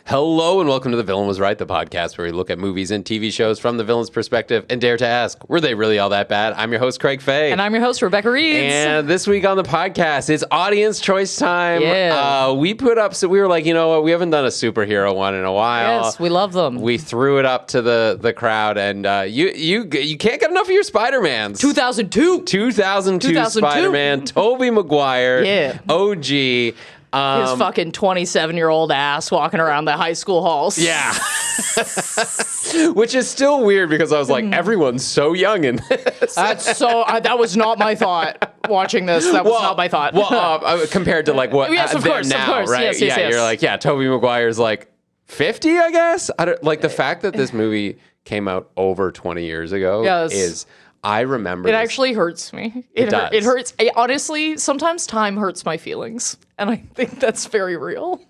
Hello and welcome to The Villain Was Right, the podcast where we look at movies and TV shows from the villain's perspective and dare to ask, were they really all that bad? I'm your host, Craig Fay. And I'm your host, Rebecca Reeds. And this week on the podcast, it's audience choice time. Yeah. We put up, so we were like, you know what, we haven't done a superhero one in a while. Yes, we love them. We threw it up to the crowd, and you can't get enough of your Spider-Mans. 2002 Spider-Man, Tobey Maguire, Yeah. OG. His fucking 27-year-old ass walking around the high school halls. Yeah. Which is still weird because I was like, everyone's so young in this. That was not my thought watching this. That was not my thought. Well, compared to like what yes, of they're course, now, of course. right? Yes. You're like, yeah, Tobey Maguire's like 50, I guess. I don't, like the fact that this movie came out over 20 years ago is... I remember it actually hurts me. It does. It hurts. Honestly, sometimes time hurts my feelings. And I think that's very real.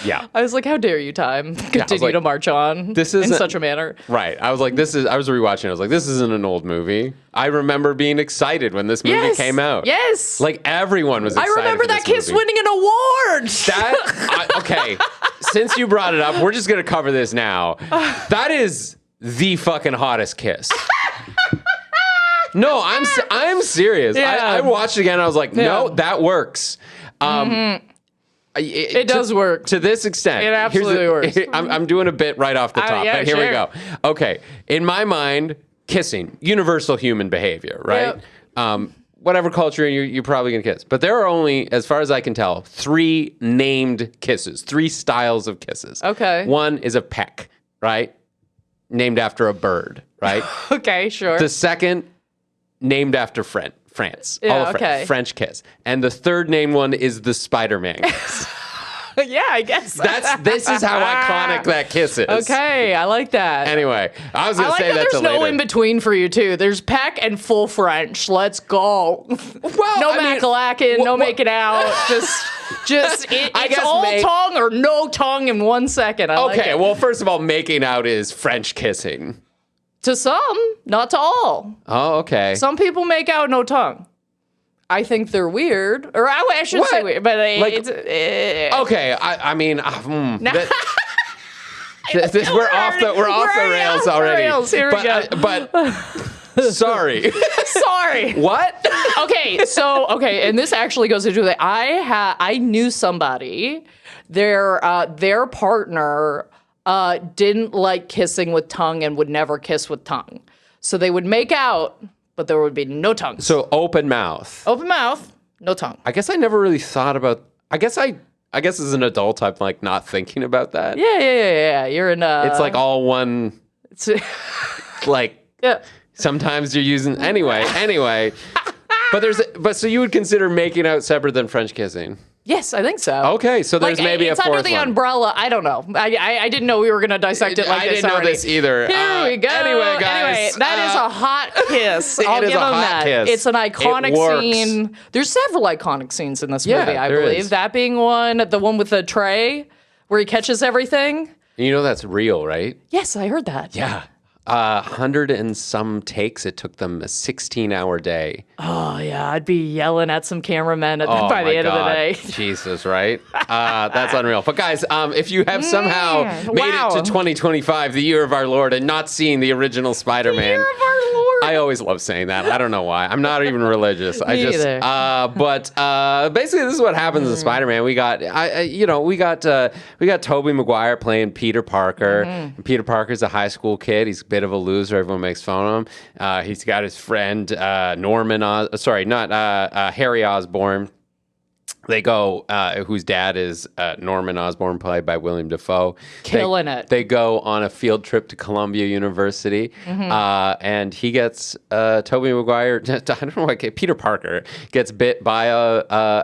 Yeah. I was like, how dare you, time, continue to march on in such a manner. Right. I was like, I was rewatching it. I was like, this isn't an old movie. I remember being excited when this movie came out. Yes. Like everyone was excited. I remember that kiss winning an award. Okay. Since you brought it up, we're just going to cover this now. That is the fucking hottest kiss. No, I'm serious. Yeah. I watched it again and I was like, no, that works. It does work. To this extent. It absolutely works. I'm doing a bit right off the top, but here we go. Okay. In my mind, kissing, universal human behavior, right? Yep. Whatever culture you're probably going to kiss. But there are only, as far as I can tell, 3 named kisses, 3 styles of kisses. Okay. One is a peck, right? Named after a bird, right? Okay, sure. The second, named after France. Yeah, okay. French kiss. And the third named one is the Spider-Man kiss. Yeah, I guess. This is how iconic that kiss is. Okay, I like that. Anyway, I was going to say that to there's no later. in between for you too. There's peck and full French. Let's go. Well, no macalacking, no making out. It's all tongue or no tongue in 1 second. I like it. Well, first of all, making out is French kissing. To some, not to all. Oh, okay. Some people make out no tongue. I think they're weird, or I shouldn't say weird, but okay. I mean, we're off the rails already. Here we go. But sorry. Sorry. What? Okay, and this actually goes into it. I knew somebody. Their partner didn't like kissing with tongue and would never kiss with tongue. So they would make out, but there would be no tongue. So open mouth. Open mouth, no tongue. I guess I never really thought about. I guess as an adult, I'm like not thinking about that. Yeah. You're in. It's like all one. It's like. Yeah. Sometimes you're using anyway. But so you would consider making out separate than French kissing? Yes, I think so. Okay, so there's maybe a fourth one. It's under the umbrella. I don't know. I didn't know we were going to dissect it like this. I didn't know this either. Here we go. Anyway, guys. That is a hot kiss. I'll give them that. Kiss. It's an iconic scene. There's several iconic scenes in this movie, I believe. Is. That being one, the one with the tray where he catches everything. You know that's real, right? Yes, I heard that. Yeah. 100 and some takes. It took them a 16-hour day. Oh, yeah. I'd be yelling at some cameramen by the end of the day. Jesus, right? That's unreal. But guys, if you have somehow made it to 2025, the year of our Lord, and not seen the original Spider-Man. The year of our Lord. I always love saying that. I don't know why. I'm not even religious. Either. But basically, this is what happens in Spider-Man. We got Tobey Maguire playing Peter Parker. Peter Parker's a high school kid. He's a bit of a loser. Everyone makes fun of him. He's got his friend Harry Osborne. They go, whose dad is Norman Osborne, played by William Dafoe. Killing it. They go on a field trip to Columbia University, and he gets Tobey Maguire. I don't know why Peter Parker gets bit by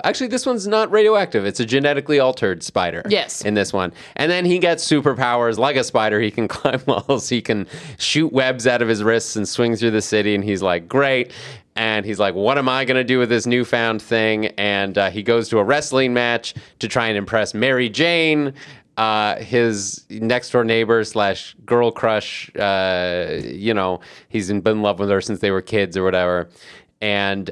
actually, this one's not radioactive. It's a genetically altered spider. Yes. In this one, and then he gets superpowers like a spider. He can climb walls. He can shoot webs out of his wrists and swing through the city. And he's like, great. And he's like, what am I going to do with this newfound thing? And he goes to a wrestling match to try and impress Mary Jane, his next-door neighbor / girl crush. He's been in love with her since they were kids or whatever. and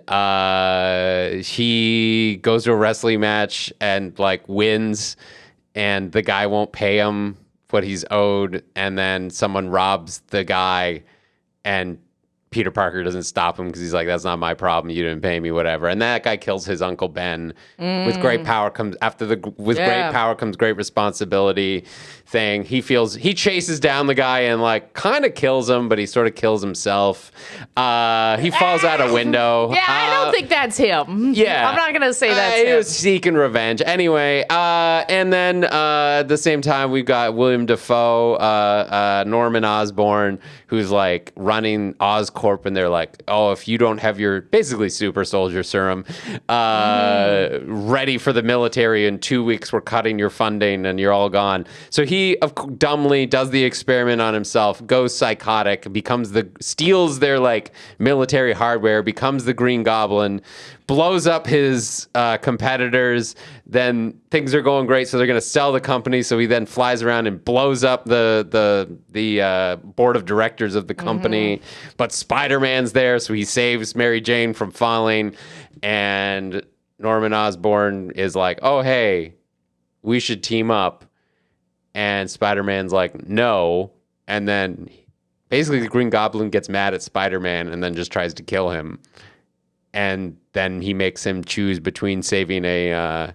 he goes to a wrestling match and like wins, and the guy won't pay him what he's owed, and then someone robs the guy, and Peter Parker doesn't stop him because he's like, that's not my problem. You didn't pay me, whatever. And that guy kills his Uncle Ben. With great power comes great power comes great responsibility thing. He chases down the guy and like kind of kills him, but he sort of kills himself. He falls out a window. Yeah, I don't think that's him. Yeah. I'm not going to say that's him. He was seeking revenge. Anyway, and then at the same time, we've got William Dafoe, Norman Osborne, who's like running Oscorp, and they're like, oh, if you don't have your basically super soldier serum ready for the military in 2 weeks, we're cutting your funding and you're all gone. So he dumbly does the experiment on himself, goes psychotic, steals their like military hardware, becomes the Green Goblin, blows up his competitors. Then things are going great, so they're going to sell the company. So he then flies around and blows up the board of directors of the company. But Spider-Man's there, so he saves Mary Jane from falling. And Norman Osborn is like, "Oh, hey, we should team up." And Spider-Man's like, "No." And then basically the Green Goblin gets mad at Spider-Man and then just tries to kill him. And then he makes him choose between saving a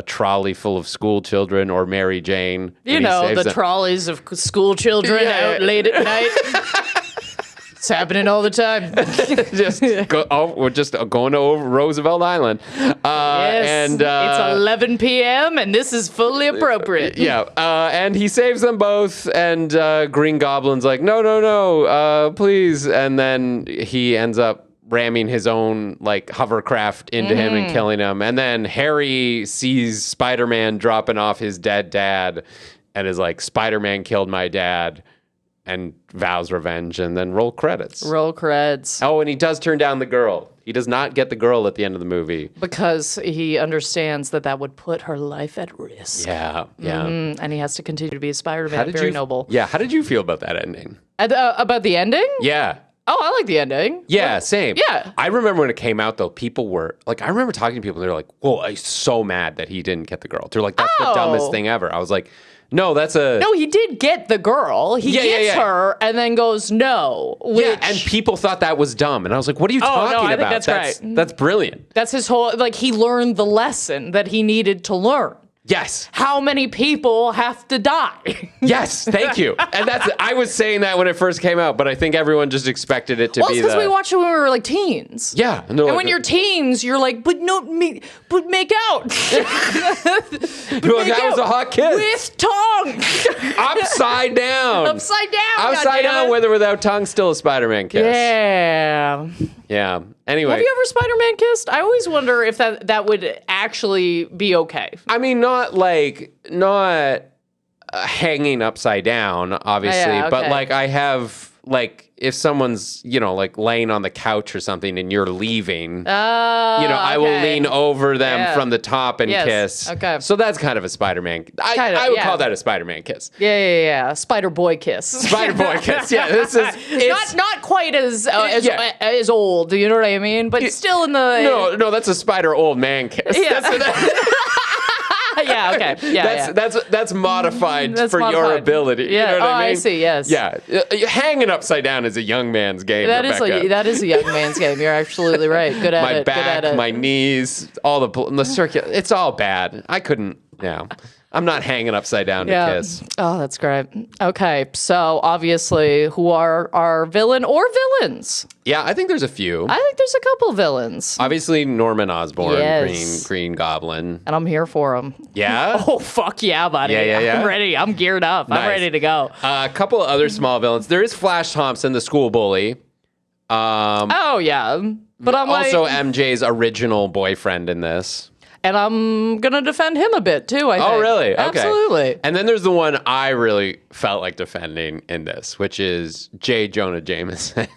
trolley full of school children or Mary Jane. You know, the trolleys of school children out late at night. It's happening all the time. We're just going to Roosevelt Island. Yes, and it's 11 p.m. and this is fully appropriate. And he saves them both. And Green Goblin's like, no, please. And then he ends up ramming his own like hovercraft into him and killing him. And then Harry sees Spider-Man dropping off his dead dad and is like, Spider-Man killed my dad. And vows revenge, and then roll credits. Roll credits. Oh, and he does turn down the girl. He does not get the girl at the end of the movie. Because he understands that would put her life at risk. Yeah. And he has to continue to be a Spider-Man. Very noble. Yeah, how did you feel about that ending? About the ending? Yeah. Oh, I like the ending. Yeah, same. Yeah. I remember when it came out, though, people were, like, I remember talking to people, and they're like, whoa, I'm so mad that he didn't get the girl. They're like, that's the dumbest thing ever. I was like, no, he did get the girl. He gets her and then goes, no. And people thought that was dumb. And I was like, what are you talking about? Think that's right. That's brilliant. That's his whole, like, he learned the lesson that he needed to learn. Yes. How many people have to die? Yes, thank you. And I was saying that when it first came out, but I think everyone just expected it to be because we watched it when we were like teens. Yeah. And when you're teens, you're like, but make out. That was a hot kiss. With tongue. Upside down. Upside down. Upside down, with or without tongue, still a Spider-Man kiss. Yeah. Anyway. Have you ever Spider-Man kissed? I always wonder if that would actually be okay. I mean, not hanging upside down, obviously, but like I have, like, if someone's, like laying on the couch or something and you're leaving, I will lean over them from the top and kiss. Okay. So that's kind of a Spider-Man. I would call that a Spider-Man kiss. Yeah. Spider Boy kiss. Spider Boy kiss. Yeah. This is not quite as old. You know what I mean? But still in the no. That's a Spider old man kiss. Yeah. Yeah, okay. Yeah, that's modified for your ability. Yeah. You know what I mean? I see, yes. Yeah. Hanging upside down is a young man's game, that is a young man's game. You're absolutely right. Good at it. My back, my knees, all the circuit. It's all bad. I couldn't, I'm not hanging upside down to kiss. Oh, that's great. Okay, so obviously, who are our villain or villains? Yeah, I think there's a few. I think there's a couple villains. Obviously, Norman Osborn, Green Goblin. And I'm here for him. Yeah? Oh, fuck yeah, buddy. Yeah. I'm ready. I'm geared up. Nice. I'm ready to go. A couple of other small villains. There is Flash Thompson, the school bully. Oh, yeah. But I'm also MJ's original boyfriend in this. And I'm going to defend him a bit, too, I think. Oh, really? Okay. Absolutely. And then there's the one I really felt like defending in this, which is Jonah Jameson.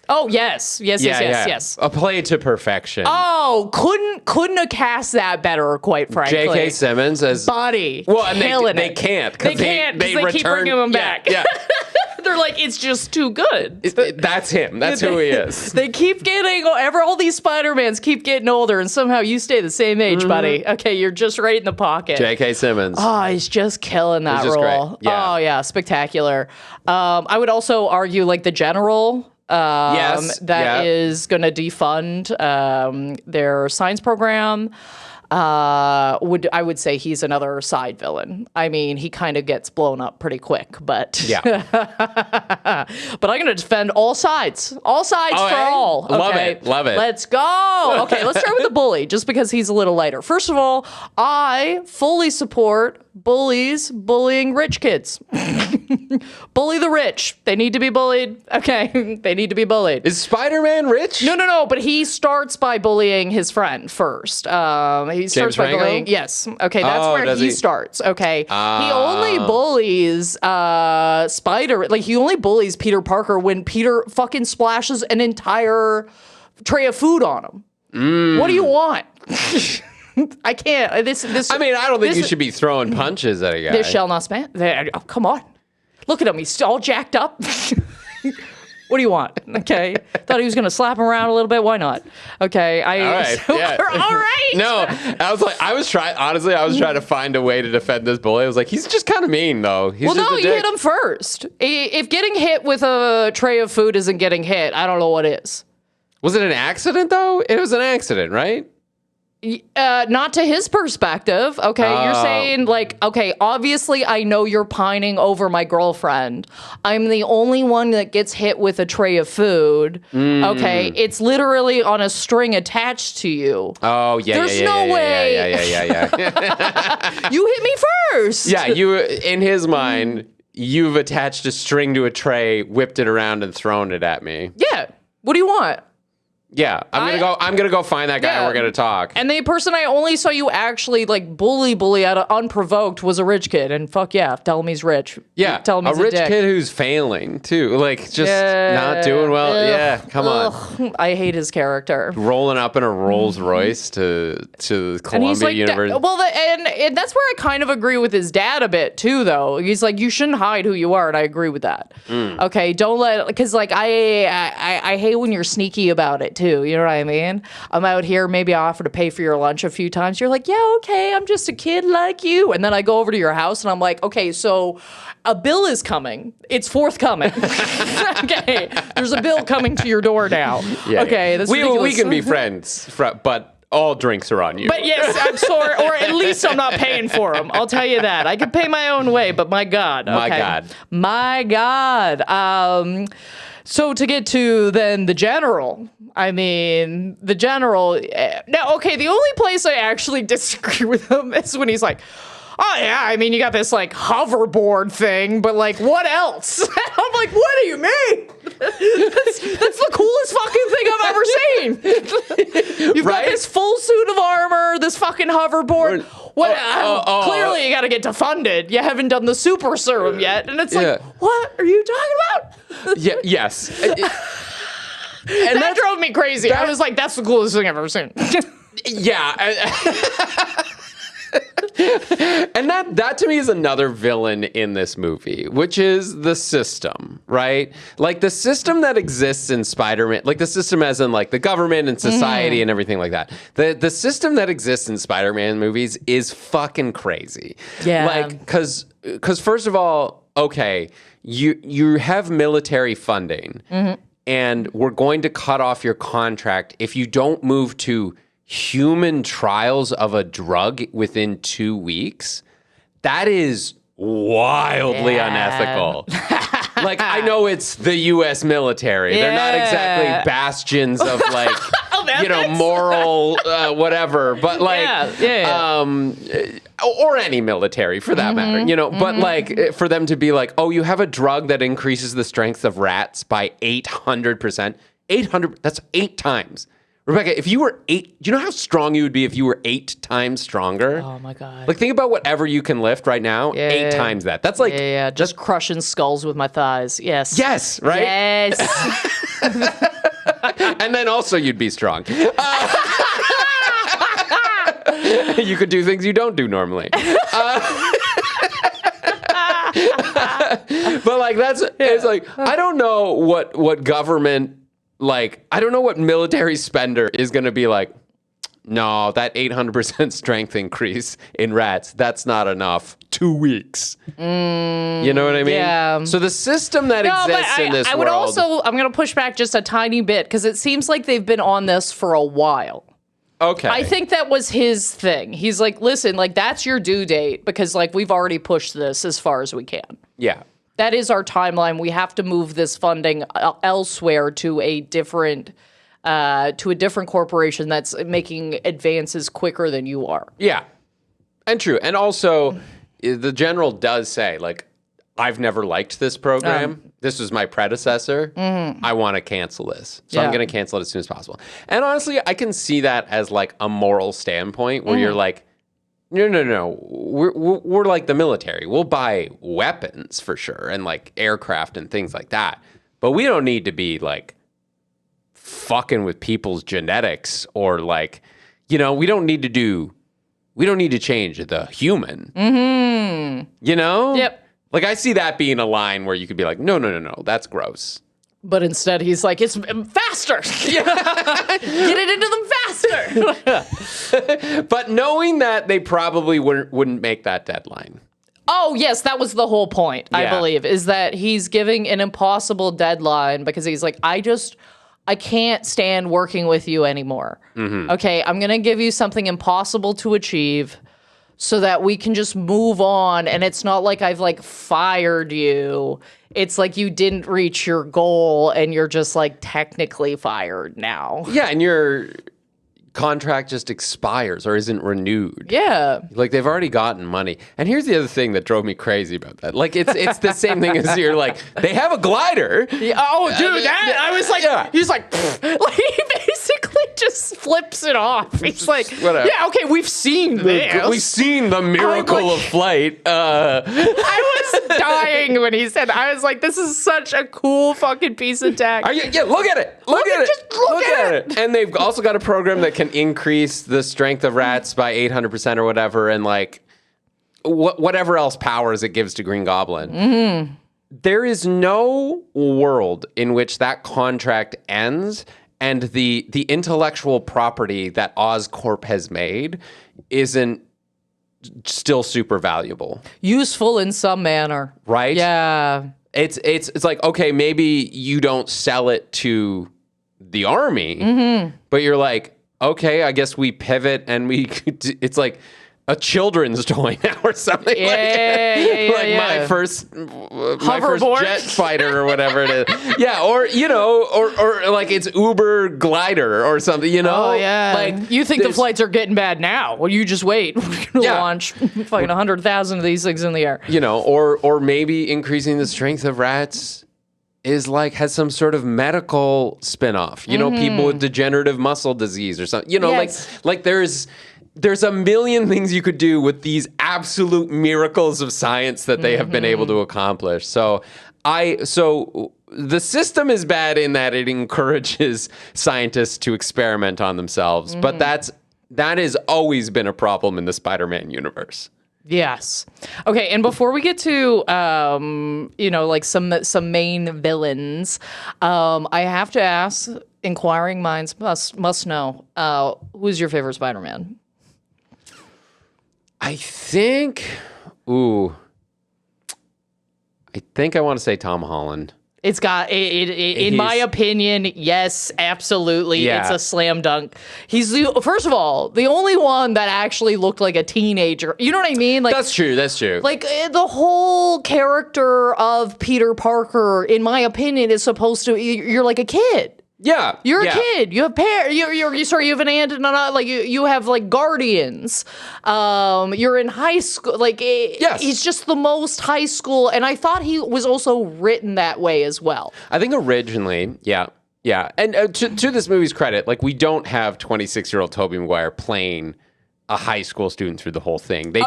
Oh, yes. Yes. A play to perfection. Oh, couldn't have cast that better, quite frankly. J.K. Simmons as... Body. Well, and they can't. They They keep bringing him back. Yeah. They're like, it's just too good. That's him. That's who he is. They keep getting, all these Spider-Mans keep getting older, and somehow you stay the same age, buddy. Okay, you're just right in the pocket. J.K. Simmons. Oh, he's just killing that just role. great. Yeah. Oh, yeah, spectacular. I would also argue, like, the General... Yes. that is going to defund their science program. I would say he's another side villain. I mean, he kind of gets blown up pretty quick, but Yeah. but I'm going to defend all sides for all. Okay? Love it. Let's go. Okay, let's start with the bully, just because he's a little lighter. First of all, I fully support bullies bullying rich kids. Bully the rich. They need to be bullied. Okay, they need to be bullied. Is Spider-Man rich? No, but he starts by bullying his friend first. He starts by Franco? bullying. Yes. Okay, that's where he starts. Okay. He only bullies Spider. Like, he only bullies Peter Parker when Peter fucking splashes an entire tray of food on him. What do you want? I can't. This. I mean, I don't think you should be throwing punches at a guy. This shall not span. Oh, come on. Look at him. He's all jacked up. What do you want? Okay. Thought he was going to slap him around a little bit. Why not? Okay. All right. Yeah. All right. No, I was trying to find a way to defend this bully. I was like, he's just kind of mean, though. He's Well, just no, a you dick. hit him first. If getting hit with a tray of food isn't getting hit, I don't know what is. Was it an accident, though? It was an accident, right? Not to his perspective. Okay, you're saying, like, okay, obviously I know you're pining over my girlfriend. I'm the only one that gets hit with a tray of food. Okay, it's literally on a string attached to you. Oh, yeah, There's no way. Yeah. You hit me first. Yeah, in his mind, you've attached a string to a tray, whipped it around, and thrown it at me. Yeah. What do you want? Yeah, I'm gonna go find that guy and we're gonna talk. And the person I only saw you actually like bully out of unprovoked was a rich kid, and fuck yeah, tell him he's rich. Yeah, tell him he's a rich dick. kid who's failing too, like just not doing well. Ugh. Yeah, come on, I hate his character. rolling up in a Rolls Royce to Columbia University. And that's where I kind of agree with his dad a bit too, though. He's like, you shouldn't hide who you are, and I agree with that. Okay, don't let, because like I hate when you're sneaky about it too. You know what I mean? I'm out here, maybe I offer to pay for your lunch a few times. You're like, yeah, okay, I'm just a kid like you. And then I go over to your house and I'm like, okay, so a bill is coming. It's forthcoming. Okay, there's a bill coming to your door now. Yeah, okay, that's we ridiculous. can be friends, but all drinks are on you. But yes, I'm sorry, or at least I'm not paying for them. I'll tell you that. I can pay my own way, but my God. Okay. My God. So to get to then the general, I mean, the general, now, okay, the only place I actually disagree with him is when he's like, oh yeah, I mean, you got this like hoverboard thing, but like, what else? I'm like, what do you mean? That's the coolest fucking thing I've ever seen. You've got this full suit of armor, this fucking hoverboard. Clearly, you got to get defunded. You haven't done the super serum yet, and it's like, what are you talking about? Yes. And that drove me crazy. I was like, that's the coolest thing I've ever seen. Yeah. And that to me is another villain in this movie, which is the system, right? Like the system that exists in Spider-Man, like the system as in like the government and society and everything like that. The system that exists in Spider-Man movies is fucking crazy. Yeah. Like, because first of all, okay, you have military funding and we're going to cut off your contract if you don't move to human trials of a drug within 2 weeks. That is wildly unethical. Like, I know it's the U.S. military. They're not exactly bastions of like, moral whatever. But like, or any military for that matter, But like, for them to be like, oh, you have a drug that increases the strength of rats by 800%. 800. That's 8 times. Rebecca, if you were 8, do you know how strong you would be if you were 8 times stronger? Oh my God. Like, think about whatever you can lift right now, 8 times that. That's like... Yeah, just crushing skulls with my thighs. Yes. Yes, right? Yes. And then also you'd be strong. You could do things you don't do normally. But like it's like I don't know what government like I don't know what military spender is going to be like. No, that 800% strength increase in rats, that's not enough. 2 weeks. You know what I mean? Yeah. So the system that exists in this world. I'm going to push back just a tiny bit because it seems like they've been on this for a while. Okay. I think that was his thing. He's like, listen, like that's your due date because like we've already pushed this as far as we can. Yeah. That is our timeline. We have to move this funding elsewhere to a different corporation that's making advances quicker than you are. Yeah. And true. And also, the general does say, like, I've never liked this program. This was my predecessor. I want to cancel this. So I'm going to cancel it as soon as possible. And honestly, I can see that as like a moral standpoint where you're like, no. We're like the military. We'll buy weapons for sure and like aircraft and things like that. But we don't need to be like fucking with people's genetics or like, we don't need to change the human. Yep. Like, I see that being a line where you could be like, no, that's gross. But instead, he's like, it's faster. Get it into them faster. But knowing that they probably wouldn't make that deadline. Oh, yes, that was the whole point, I believe, is that he's giving an impossible deadline because he's like, I can't stand working with you anymore. Okay, I'm going to give you something impossible to achieve so that we can just move on. And it's not like I've like fired you. It's like you didn't reach your goal and you're just like technically fired now. Yeah, and your contract just expires or isn't renewed. Yeah. Like they've already gotten money. And here's the other thing that drove me crazy about that. Like it's the same thing as you're like, they have a glider. Oh, dude, I was like, he's like, like he basically just flips it off. He's like, whatever. Yeah, okay, we've seen this. We've seen the miracle of flight. I was dying when he said, I was like, this is such a cool fucking piece of tech. Look at it. Look at it. Just look at it. And they've also got a program that can increase the strength of rats by 800% or whatever, and like whatever else powers it gives to Green Goblin. There is no world in which that contract ends and the intellectual property that Oscorp has made isn't still super valuable. Useful in some manner. Right? Yeah. It's like, okay, maybe you don't sell it to the army, but you're like, okay, I guess we pivot and it's like a children's toy now or something. My first jet fighter or whatever it is. Yeah, or like it's Uber glider or something, Oh yeah. Like you think the flights are getting bad now. Well, you just wait. We're gonna launch fucking 100,000 of these things in the air. Or maybe increasing the strength of rats is like has some sort of medical spin-off. People with degenerative muscle disease or something. Like there's a million things you could do with these absolute miracles of science that they have been able to accomplish. So the system is bad in that it encourages scientists to experiment on themselves, but that has always been a problem in the Spider-Man universe. Yes. Okay, and before we get to like some main villains, I have to ask, inquiring minds must know, who's your favorite Spider-Man? I think I want to say Tom Holland. It's got in my opinion, yes, absolutely. Yeah. It's a slam dunk. He's first of all, the only one that actually looked like a teenager. You know what I mean? Like That's true. Like the whole character of Peter Parker, in my opinion, is supposed to you're like a kid. Yeah, you're a kid. You have you have an aunt and like you have like guardians. You're in high school. Like he's just the most high school, and I thought he was also written that way as well. I think originally, yeah, and to this movie's credit, like we don't have 26-year-old Tobey Maguire playing a high school student through the whole thing. They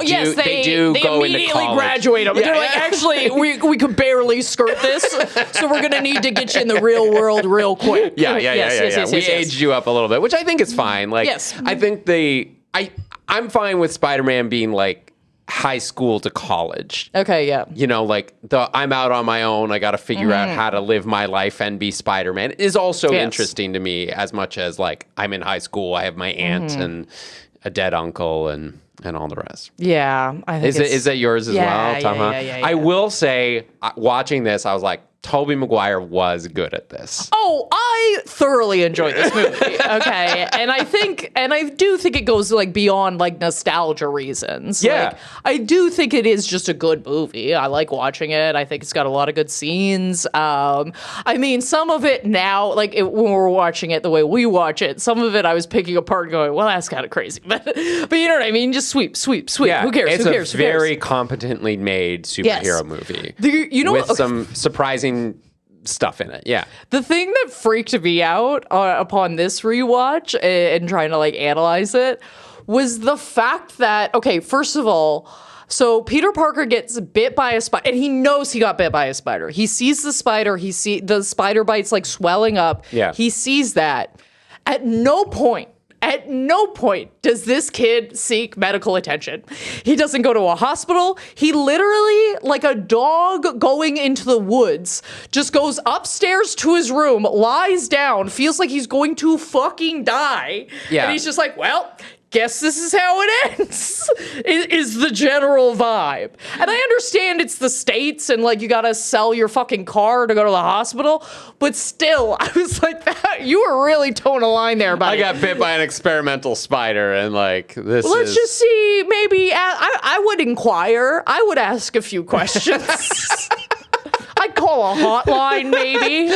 do go into college. Graduate them. They're like, actually, we could barely skirt this, so we're gonna need to get you in the real world real quick. Yeah. We aged you up a little bit, which I think is fine. Like, I think I'm fine with Spider-Man being like high school to college. Okay, yeah. You know, like I'm out on my own. I got to figure out how to live my life and be Spider-Man is also interesting to me as much as like I'm in high school. I have my aunt and a dead uncle and all the rest. Yeah, I think is that yours as well, Tom? Yeah. I will say, watching this, I was like, Tobey Maguire was good at this. Oh, I thoroughly enjoyed this movie. Okay, and I do think it goes like beyond like nostalgia reasons. Yeah, like, I do think it is just a good movie. I like watching it. I think it's got a lot of good scenes. I mean, some of it now, like when we're watching it the way we watch it, some of it I was picking apart, going, "Well, that's kind of crazy," but you know what I mean? Just sweep. Yeah, Who cares? It's Who cares? a very competently made superhero movie. You know, with some surprising stuff in it. Yeah. The thing that freaked me out upon this rewatch and trying to like analyze it was the fact that, okay, first of all, so Peter Parker gets bit by a spider, and he knows he got bit by a spider. He sees the spider. The spider bites like swelling up. Yeah. He sees that. At no point does this kid seek medical attention. He doesn't go to a hospital. He literally, like a dog going into the woods, just goes upstairs to his room, lies down, feels like he's going to fucking die. Yeah. And he's just like, well, guess this is how it ends, is the general vibe. And I understand it's the States and like you gotta sell your fucking car to go to the hospital, but still, I was like, that you were really towing a line there, buddy. I got bit by an experimental spider and like this Let's just see, maybe, I would inquire. I would ask a few questions. I'd call a hotline, maybe.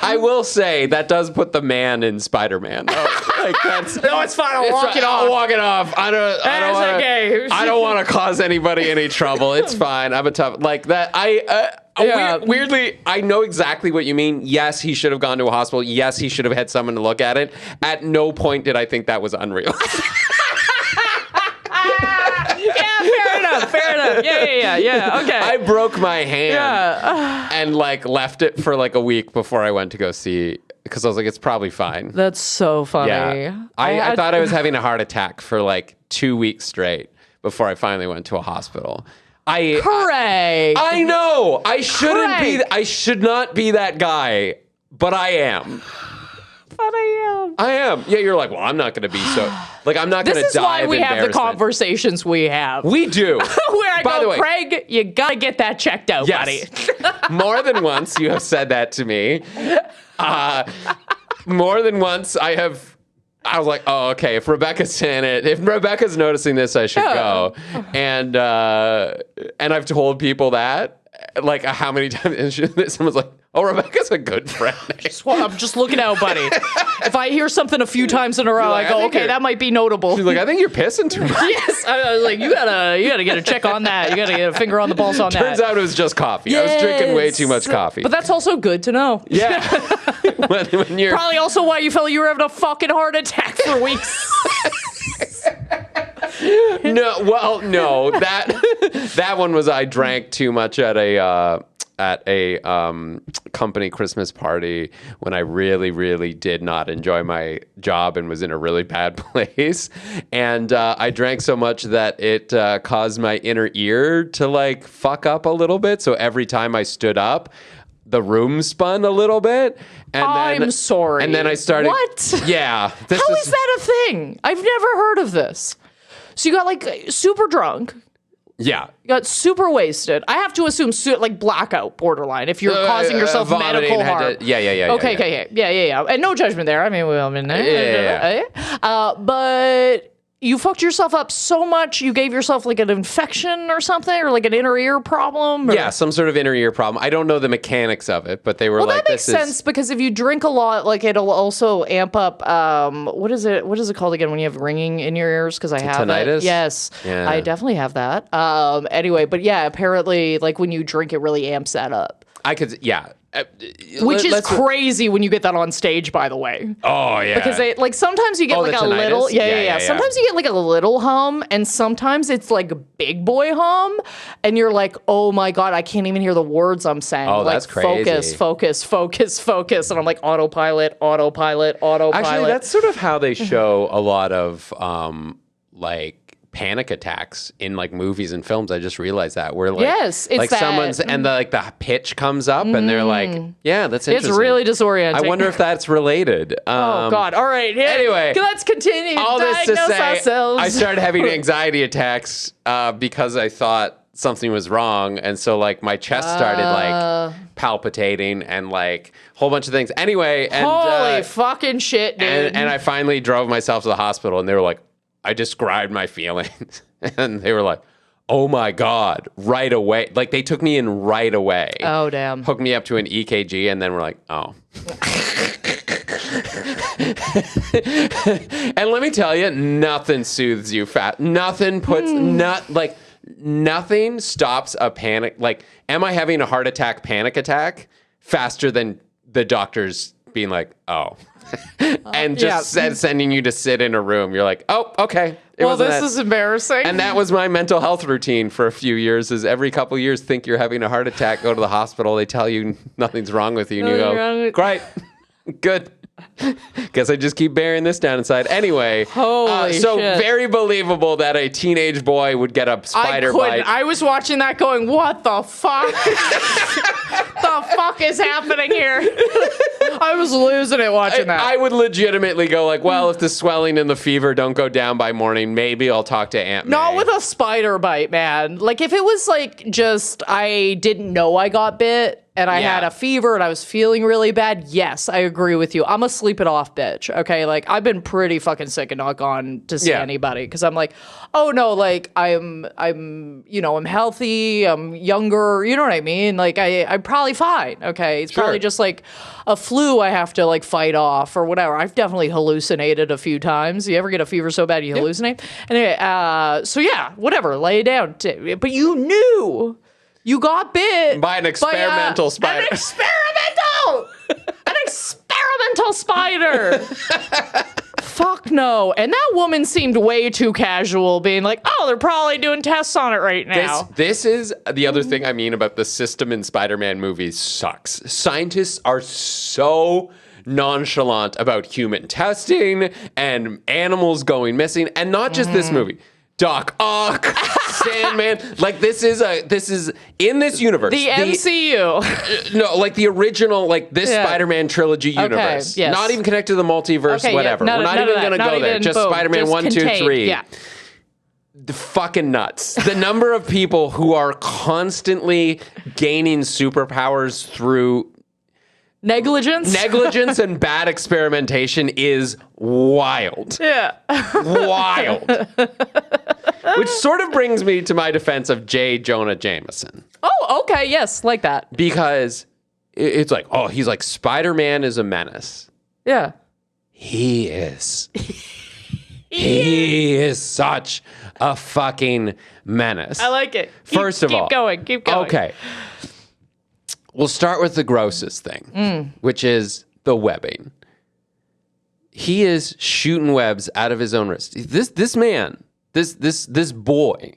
I will say that does put the man in Spider-Man. Like that's No, it's fine. I'll walk it off. I'll walk it off. I don't want to cause anybody any trouble. It's fine. I'm a tough like that. Weirdly, I know exactly what you mean. Yes, he should have gone to a hospital. Yes, he should have had someone to look at it. At no point did I think that was unreal. Fair enough. Yeah. Okay. I broke my hand and like left it for like a week before I went to go see, because I was like, it's probably fine. That's so funny. Yeah. I thought I was having a heart attack for like 2 weeks straight before I finally went to a hospital. Craig. I know. I should not be that guy, but I am. But I am. Yeah, you're like, well, I'm not going to be so... Like, I'm not going to die. This is why of we have the conversations we have. We do. Where I By the way, Craig, you got to get that checked out, buddy. More than once you have said that to me. More than once I was like, oh, okay, if Rebecca's saying it, if Rebecca's noticing this, I should go. And I've told people that, like, how many times, and someone's like, oh, Rebecca's a good friend. I'm just looking out, buddy. If I hear something a few times in a row, I go, okay, that might be notable. She's like, I think you're pissing too much. Yes. I was like, you gotta get a check on that. You gotta get a finger on the pulse on that. Turns out it was just coffee. Yes. I was drinking way too much coffee. But that's also good to know. Yeah. when you're... Probably also why you felt you were having a fucking heart attack for weeks. No. That one was I drank too much at a company Christmas party when I really, really did not enjoy my job and was in a really bad place. And I drank so much that it caused my inner ear to like fuck up a little bit. So every time I stood up, the room spun a little bit. And I'm sorry. And then I started... What? Yeah. How is that a thing? I've never heard of this. So you got like super drunk. Yeah. You got super wasted. I have to assume like blackout borderline if you're causing yourself medical harm. Yeah. Okay. Yeah. And no judgment there. I mean, Yeah. But you fucked yourself up so much, you gave yourself like an infection or something, or like an inner ear problem? Or... Yeah, some sort of inner ear problem. I don't know the mechanics of it, but they were like, that makes sense because if you drink a lot, like it'll also amp up, what is it called again when you have ringing in your ears? Because I have tinnitus? it. Yes, yeah. I definitely have that. Anyway, but yeah, apparently like when you drink, it really amps that up. Which is crazy when you get that on stage, by the way. Oh, yeah. Because like sometimes you get like a tinnitus? little, yeah. Sometimes you get like a little hum, and sometimes it's like a big boy hum, and you're like, oh my God, I can't even hear the words I'm saying. Oh, like, that's crazy. Focus. And I'm like, autopilot. Actually, that's sort of how they show a lot of like panic attacks in like movies and films. I just realized that where like, Yes, it's like that- someone's and the pitch comes up and they're like, yeah, that's interesting. It's really disorienting. I wonder if that's related. Oh God! All right. Yeah. Anyway, let's continue. all this to Diagnose say, ourselves. I started having anxiety attacks because I thought something was wrong, and so like my chest started like palpitating and like a whole bunch of things. Anyway, and Holy fucking shit, dude! and I finally drove myself to the hospital, and they were like, I described my feelings, and they were like, oh my God, right away. Like they took me in right away. Oh damn! Hooked me up to an EKG, and then we're like, oh. And let me tell you, nothing soothes you fast. Nothing puts nothing stops a panic. Like, am I having a heart attack, panic attack faster than the doctors being like, oh, and just sending you to sit in a room? You're like, oh, okay. This is embarrassing. And that was my mental health routine for a few years. Is every couple of years think you're having a heart attack, go to the hospital. They tell you nothing's wrong with you, and you go, great, good. Guess I just keep bearing this down inside. Anyway, Holy so shit. very believable that a teenage boy would get a spider bite. I was watching that going, what the fuck? The fuck is happening here? I was losing it watching that. I would legitimately go like, well, if the swelling and the fever don't go down by morning, maybe I'll talk to Aunt May. Not with a spider bite, man. Like if it was like just I didn't know I got bit and I had a fever and I was feeling really bad, yes, I agree with you. I'm a sleep it off bitch, okay? Like I've been pretty fucking sick and not gone to see anybody because I'm like, oh no, like I'm I'm healthy, I'm younger, you know what I mean? Like I'm probably fine, okay? It's probably just like a flu I have to like fight off or whatever. I've definitely hallucinated a few times. You ever get a fever so bad you hallucinate? Anyway, so yeah, whatever, lay it down. But you knew you got bit by an experimental spider. An experimental spider. Fuck no. And that woman seemed way too casual, being like, oh, they're probably doing tests on it right now. This is the other thing I mean about the system in Spider-Man movies sucks. Scientists are so nonchalant about human testing and animals going missing, and not just this movie. Doc Ock, Sandman, like this is in this universe. The MCU. No, like the original, like this Spider-Man trilogy universe. Yes. Not even connected to the multiverse, whatever. We're not even going to go there. Just Spider-Man just 1, 2, 3. Yeah. The fucking nuts. The number of people who are constantly gaining superpowers through negligence and bad experimentation is wild. Yeah. Wild. Which sort of brings me to my defense of Jonah Jameson. Oh, okay. Yes, like that. Because it's like, oh, he's like, Spider-Man is a menace. Yeah. He is. He is such a fucking menace. I like it. First of all. Keep going. Okay. We'll start with the grossest thing, which is the webbing. He is shooting webs out of his own wrist. This man, this boy,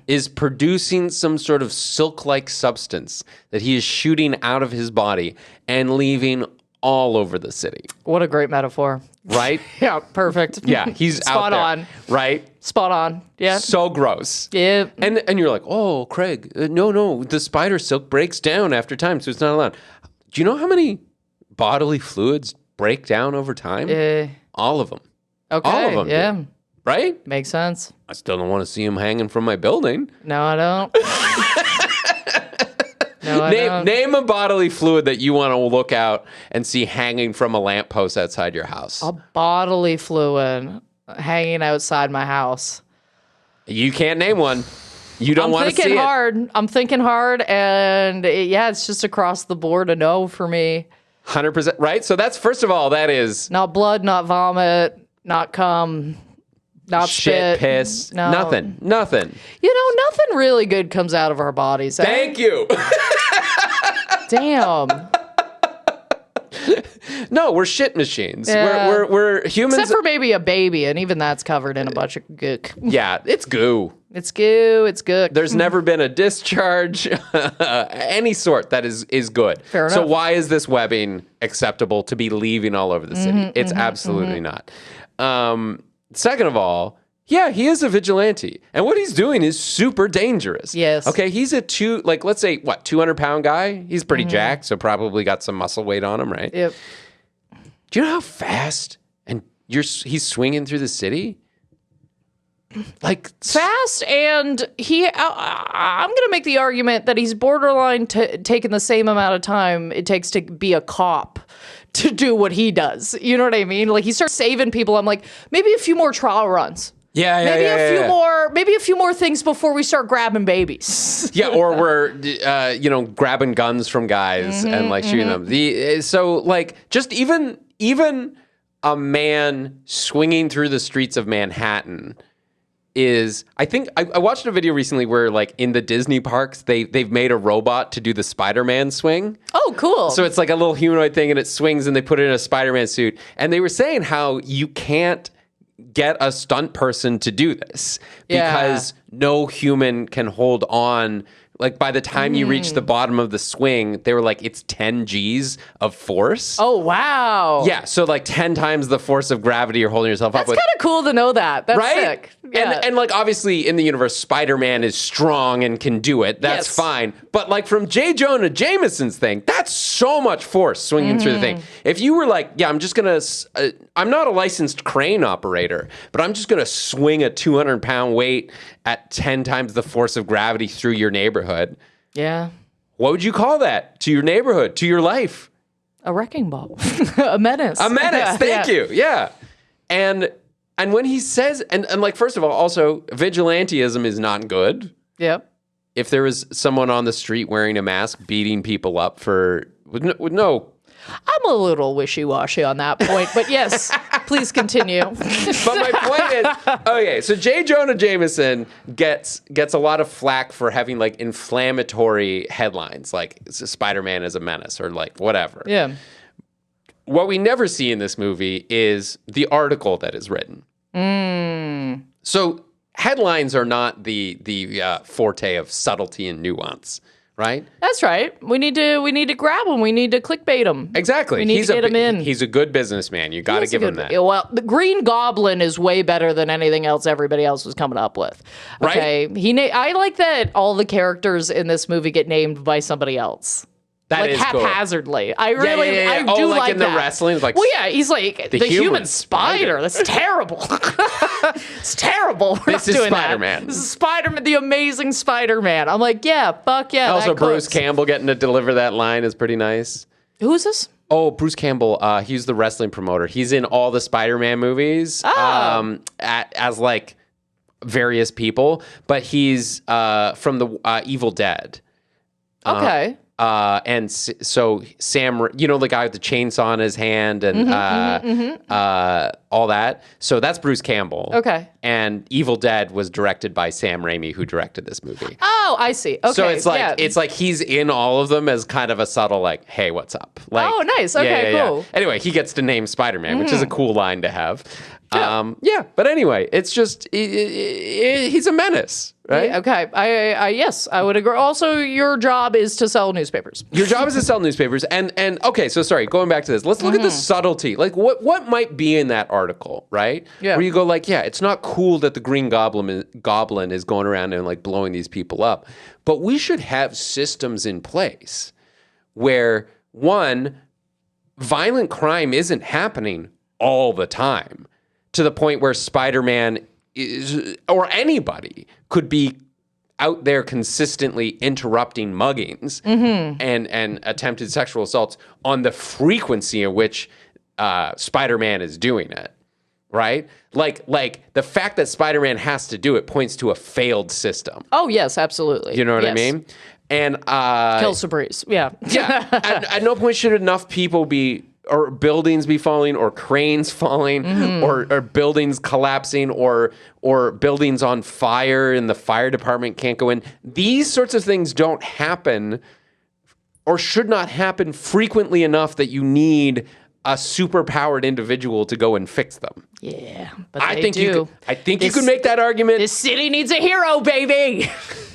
is producing some sort of silk-like substance that he is shooting out of his body and leaving all over the city. What a great metaphor. Right? Yeah, perfect. Yeah, he's out there. Spot on. Right? Spot on. Yeah. So gross. Yeah. And you're like, oh, Craig, no, the spider silk breaks down after time, so it's not allowed. Do you know how many bodily fluids break down over time? All of them. Okay. All of them. Yeah. Do. Right? Makes sense. I still don't want to see him hanging from my building. No, I don't. No, I don't. Name a bodily fluid that you want to look out and see hanging from a lamppost outside your house. A bodily fluid hanging outside my house. You can't name one. You don't want to see it. I'm thinking hard, and it's just across the board a no for me. 100%, right? So that's, first of all, that is... Not blood, not vomit, not cum, not shit, spit. piss, No. nothing. You know, nothing really good comes out of our bodies. Thank you. Damn. No, we're shit machines. Yeah. We're humans. Except for maybe a baby, and even that's covered in a bunch of gook. Yeah, it's goo. It's goo, it's gook. There's never been a discharge, any sort that is good. Fair enough. So why is this webbing acceptable to be leaving all over the city? It's absolutely not. Second of all, Yeah, he is a vigilante. And what he's doing is super dangerous. Yes. Okay, he's let's say, 200-pound guy? He's pretty jacked, so probably got some muscle weight on him, right? Yep. Do you know how fast he's swinging through the city? Like Fast, and I'm going to make the argument that he's borderline taking the same amount of time it takes to be a cop to do what he does. You know what I mean? Like, he starts saving people. I'm like, maybe a few more trial runs. Maybe a few more things before we start grabbing babies. Yeah, or we're grabbing guns from guys and like shooting them. Just even a man swinging through the streets of Manhattan is, I think I watched a video recently where, like, in the Disney parks they've made a robot to do the Spider-Man swing. Oh, cool. So it's like a little humanoid thing and it swings and they put it in a Spider-Man suit. And they were saying how you can't get a stunt person to do this because no human can hold on. Like, by the time you reach the bottom of the swing, they were like, it's 10 G's of force. Oh, wow. Yeah, so like 10 times the force of gravity you're holding yourself up with. That's kind of cool to know that. That's right? sick. Yeah. And like, obviously in the universe, Spider-Man is strong and can do it. That's fine. But like, from Jonah Jameson's thing, that's so much force swinging through the thing. If you were like, yeah, I'm just going to, I'm not a licensed crane operator, but I'm just going to swing a 200-pound weight at 10 times the force of gravity through your neighborhood. Yeah. What would you call that to your neighborhood, to your life? A wrecking ball. A menace. A menace. Thank you. Yeah. And when he says, and like, first of all, also, vigilantism is not good. Yep. If there was someone on the street wearing a mask beating people up with no. I'm a little wishy-washy on that point, but yes, please continue. But my point is, okay, so Jonah Jameson gets a lot of flack for having like inflammatory headlines, like Spider-Man is a menace or like whatever. Yeah. What we never see in this movie is the article that is written. So headlines are not the forte of subtlety and nuance. Right? That's right. We need to grab him. We need to clickbait him. Exactly. We need to get him in. He's a good businessman. You got to give him that. Well, the Green Goblin is way better than anything else everybody else was coming up with. Okay. Right? I like that all the characters in this movie get named by somebody else. That like is haphazardly. Cool. I really, I do like like in that. the wrestling, like, well, yeah, he's like the human spider. That's terrible. It's terrible. This is Spider-Man. This is Spider-Man, the amazing Spider-Man. I'm like, yeah, fuck yeah. Also, Bruce Campbell getting to deliver that line is pretty nice. Who is this? Oh, Bruce Campbell. He's the wrestling promoter. He's in all the Spider-Man movies. As like various people, but he's from the Evil Dead. Okay. And so Sam, the guy with the chainsaw in his hand and all that. So that's Bruce Campbell. Okay. And Evil Dead was directed by Sam Raimi, who directed this movie. Oh, I see. Okay. So it's like he's in all of them as kind of a subtle like, hey, what's up? Like, oh, nice. Okay, cool. Anyway, he gets to name Spider-Man, which is a cool line to have. Yeah. But anyway, it's just he's a menace, right? Yeah, okay. Yes, I would agree. Also, your job is to sell newspapers. Your job is to sell newspapers, and okay. So sorry, going back to this, let's look at the subtlety. Like what might be in that article, right? Yeah. Where you go like, yeah, it's not cool that the Green Goblin is going around and like blowing these people up, but we should have systems in place where one, violent crime isn't happening all the time. To the point where Spider-Man or anybody could be out there consistently interrupting muggings and attempted sexual assaults on the frequency in which Spider-Man is doing it, right? Like the fact that Spider-Man has to do it points to a failed system. Oh, yes, absolutely. You know what I mean? And kill Sabrice. Yeah. Yeah. At no point should enough people be or buildings be falling, or cranes falling, or buildings collapsing, or buildings on fire and the fire department can't go in. These sorts of things don't happen or should not happen frequently enough that you need a superpowered individual to go and fix them. Yeah, but I they think do. you could make that argument. This city needs a hero, baby.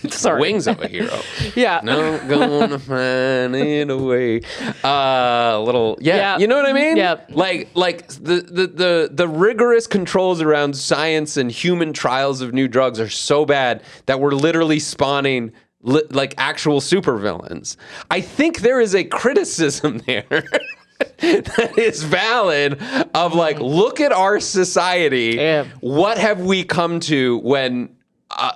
Sorry. Wings of a hero. Yeah. No, gonna find it away. You know what I mean? Yeah. Like the rigorous controls around science and human trials of new drugs are so bad that we're literally spawning like actual supervillains. I think there is a criticism there that is valid of like, look at our society. Yeah. What have we come to when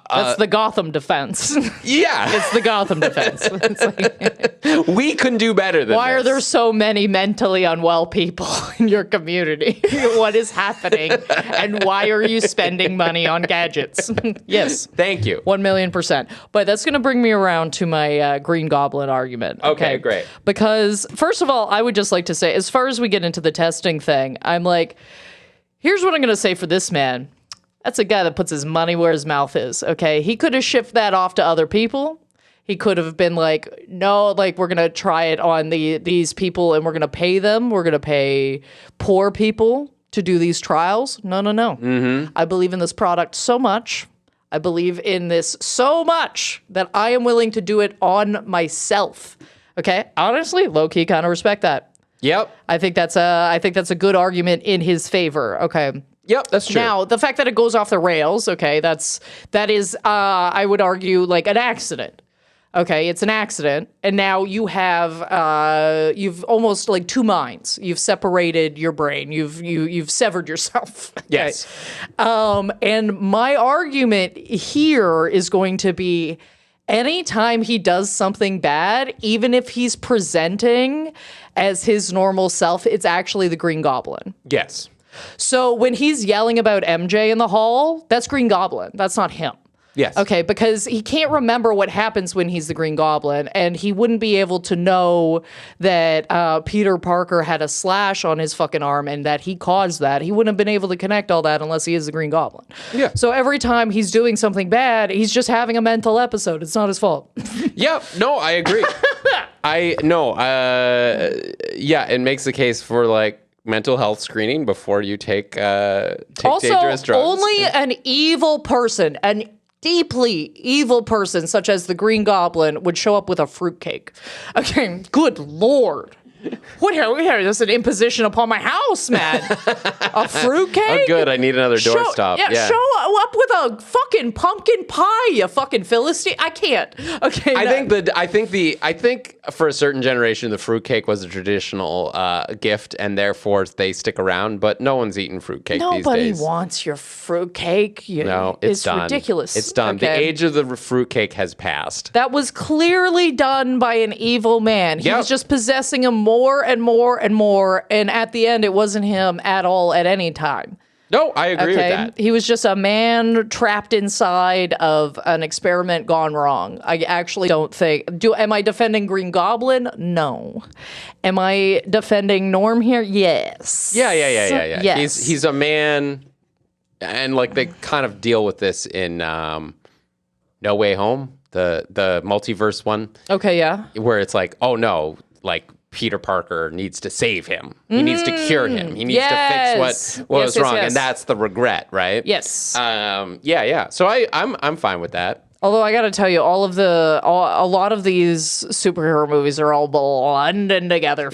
That's the Gotham defense. yeah. It's the Gotham defense. It's like, We can do better than why this. are there so many mentally unwell people in your community? What is happening? And why are you spending money on gadgets? Yes. Thank you. 1,000,000%. But that's going to bring me around to my Green Goblin argument. Okay, great. Because, first of all, I would just like to say, as far as we get into the testing thing, I'm like, here's what I'm going to say for this man. That's a guy that puts his money where his mouth is, okay? He could have shifted that off to other people. He could have been like, no, like, we're going to try it on these people and we're going to pay them. We're going to pay poor people to do these trials. No. Mm-hmm. I believe in this product so much. I believe in this so much that I am willing to do it on myself, okay? Honestly, low-key kind of respect that. Yep. I think that's a good argument in his favor, okay? Yep, that's true. Now, the fact that it goes off the rails, okay, that is, I would argue, like an accident. Okay, it's an accident, and now you've almost like two minds. You've separated your brain. You've severed yourself. Okay? Yes. And my argument here is going to be, anytime he does something bad, even if he's presenting as his normal self, it's actually the Green Goblin. Yes. So when he's yelling about MJ in the hall, that's Green Goblin. That's not him. Yes. Okay, because he can't remember what happens when he's the Green Goblin, and he wouldn't be able to know that Peter Parker had a slash on his fucking arm and that he caused that. He wouldn't have been able to connect all that unless he is the Green Goblin. Yeah. So every time he's doing something bad, he's just having a mental episode. It's not his fault. Yep. No, I agree. It makes the case for like mental health screening before you take Also, dangerous drugs. only an evil person, an deeply evil person such as the Green Goblin would show up with a fruitcake. Okay, good Lord. What here? That's an imposition upon my house, man. A fruitcake? Oh, good. I need another doorstop. Yeah, show up with a fucking pumpkin pie, you fucking Philistine. I can't. Okay. I think for a certain generation, the fruitcake was a traditional gift, and therefore they stick around. But no one's eating fruitcake these days. Nobody wants your fruitcake. No, it's done. Ridiculous. It's done. Okay. The age of the fruitcake has passed. That was clearly done by an evil man. He was just possessing him more and more and more, and at the end, it wasn't him at all at any time. No, I agree with that. He was just a man trapped inside of an experiment gone wrong. I actually don't think... Am I defending Green Goblin? No. Am I defending Norm here? Yes. Yeah. Yes. He's a man, and like they kind of deal with this in No Way Home, the multiverse one. Okay, yeah. Where it's like, oh no, like Peter Parker needs to save him. He needs to cure him. He needs to fix what was wrong, and that's the regret, right? Yes. Yeah. So I'm fine with that. Although I got to tell you, a lot of these superhero movies are all blending together.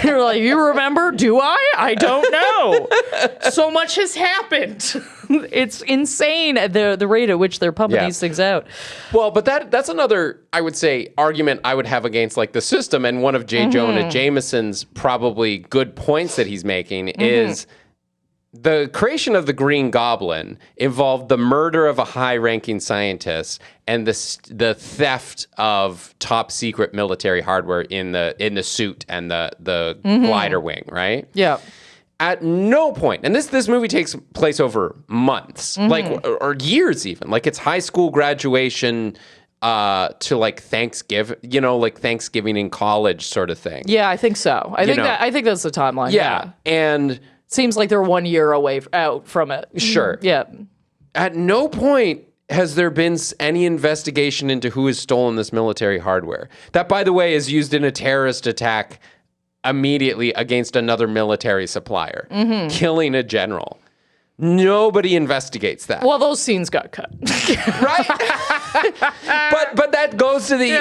You're like, you remember? Do I? I don't know. So much has happened. It's insane the rate at which they're pumping these things out. Well, but that's another, I would say, argument I would have against like the system. And one of Jonah Jameson's probably good points that he's making is the creation of the Green Goblin involved the murder of a high-ranking scientist and the theft of top secret military hardware in the suit and the glider wing, right? Yeah. At no point, and this movie takes place over months, like or years even. Like it's high school graduation to like Thanksgiving, like Thanksgiving in college sort of thing. Yeah, I think so. I think that's the timeline. Yeah. And seems like they're 1 year out from it. Sure. Yeah. At no point has there been any investigation into who has stolen this military hardware. That, by the way, is used in a terrorist attack immediately against another military supplier, killing a general. Nobody investigates that. Well, those scenes got cut. Right? but that goes to the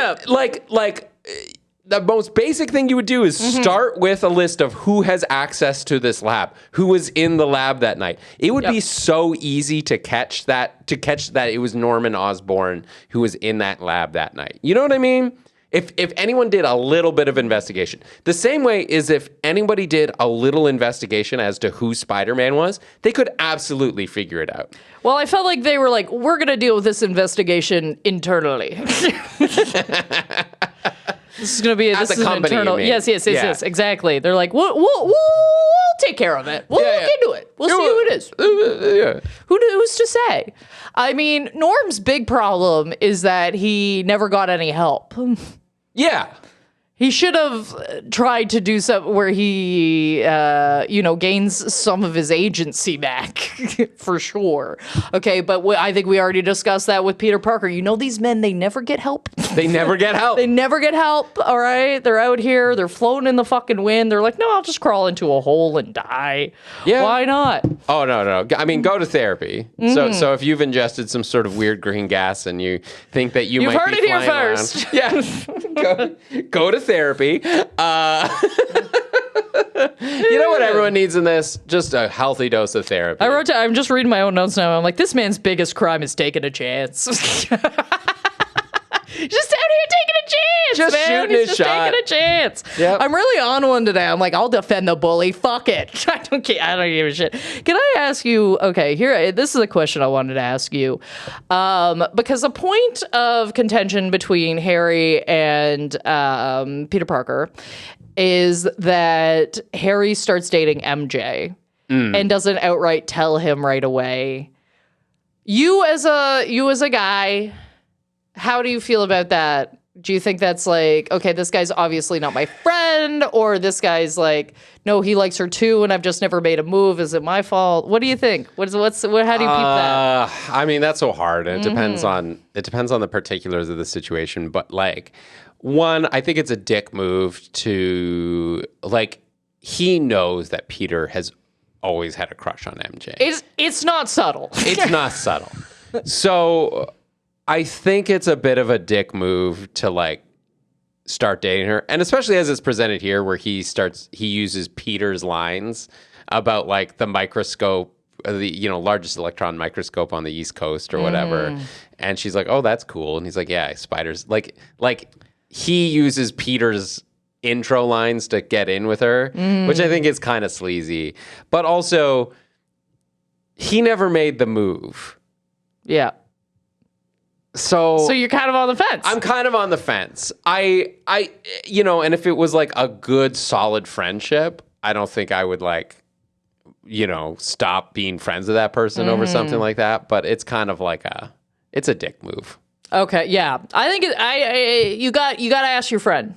the most basic thing you would do is start with a list of who has access to this lab, who was in the lab that night. It would be so easy to catch that it was Norman Osborne who was in that lab that night. You know what I mean? If anyone did a little bit of investigation, the same way is if anybody did a little investigation as to who Spider-Man was, they could absolutely figure it out. Well, I felt like they were like, we're going to deal with this investigation internally. This is going to be this is an internal. Yes, exactly. They're like, we'll take care of it. We'll look into it. We'll see who it is. Who's to say? I mean, Norm's big problem is that he never got any help. Yeah. He should have tried to do something where he, gains some of his agency back, for sure. Okay, but I think we already discussed that with Peter Parker. You know, these men, they never get help. They never get help. They never get help, all right? They're out here, they're floating in the fucking wind. They're like, no, I'll just crawl into a hole and die. Yeah. Why not? Oh, no. I mean, go to therapy. So if you've ingested some sort of weird green gas and you think that you've heard it here first. Go to therapy. You know what everyone needs in this? Just a healthy dose of therapy. I'm just reading my own notes now. I'm like, this man's biggest crime is taking a chance. Just out here taking a chance, just man. Shooting his shot. Taking a chance. Yep. I'm really on one today. I'm like, I'll defend the bully. Fuck it. I don't care. I don't give a shit. Can I ask you? Okay, this is a question I wanted to ask you, because a point of contention between Harry and Peter Parker is that Harry starts dating MJ and doesn't outright tell him right away. You as a guy. How do you feel about that? Do you think that's like, okay, this guy's obviously not my friend, or this guy's like, no, he likes her too, and I've just never made a move. Is it my fault? What do you think? How do you peep that? I mean, that's so hard. It depends on the particulars of the situation. But like, one, I think it's a dick move to like, he knows that Peter has always had a crush on MJ. It's not subtle. It's not subtle. So I think it's a bit of a dick move to like start dating her, and especially as it's presented here, where he uses Peter's lines about like the microscope, the largest electron microscope on the East Coast or whatever, and she's like, "Oh, that's cool," and he's like, "Yeah, spiders." Like he uses Peter's intro lines to get in with her, which I think is kind of sleazy, but also he never made the move. Yeah. So you're kind of on the fence. I'm kind of on the fence. I and if it was like a good, solid friendship, I don't think I would like, stop being friends with that person over something like that. But it's kind of like it's a dick move. Okay, yeah. I think you got to ask your friend.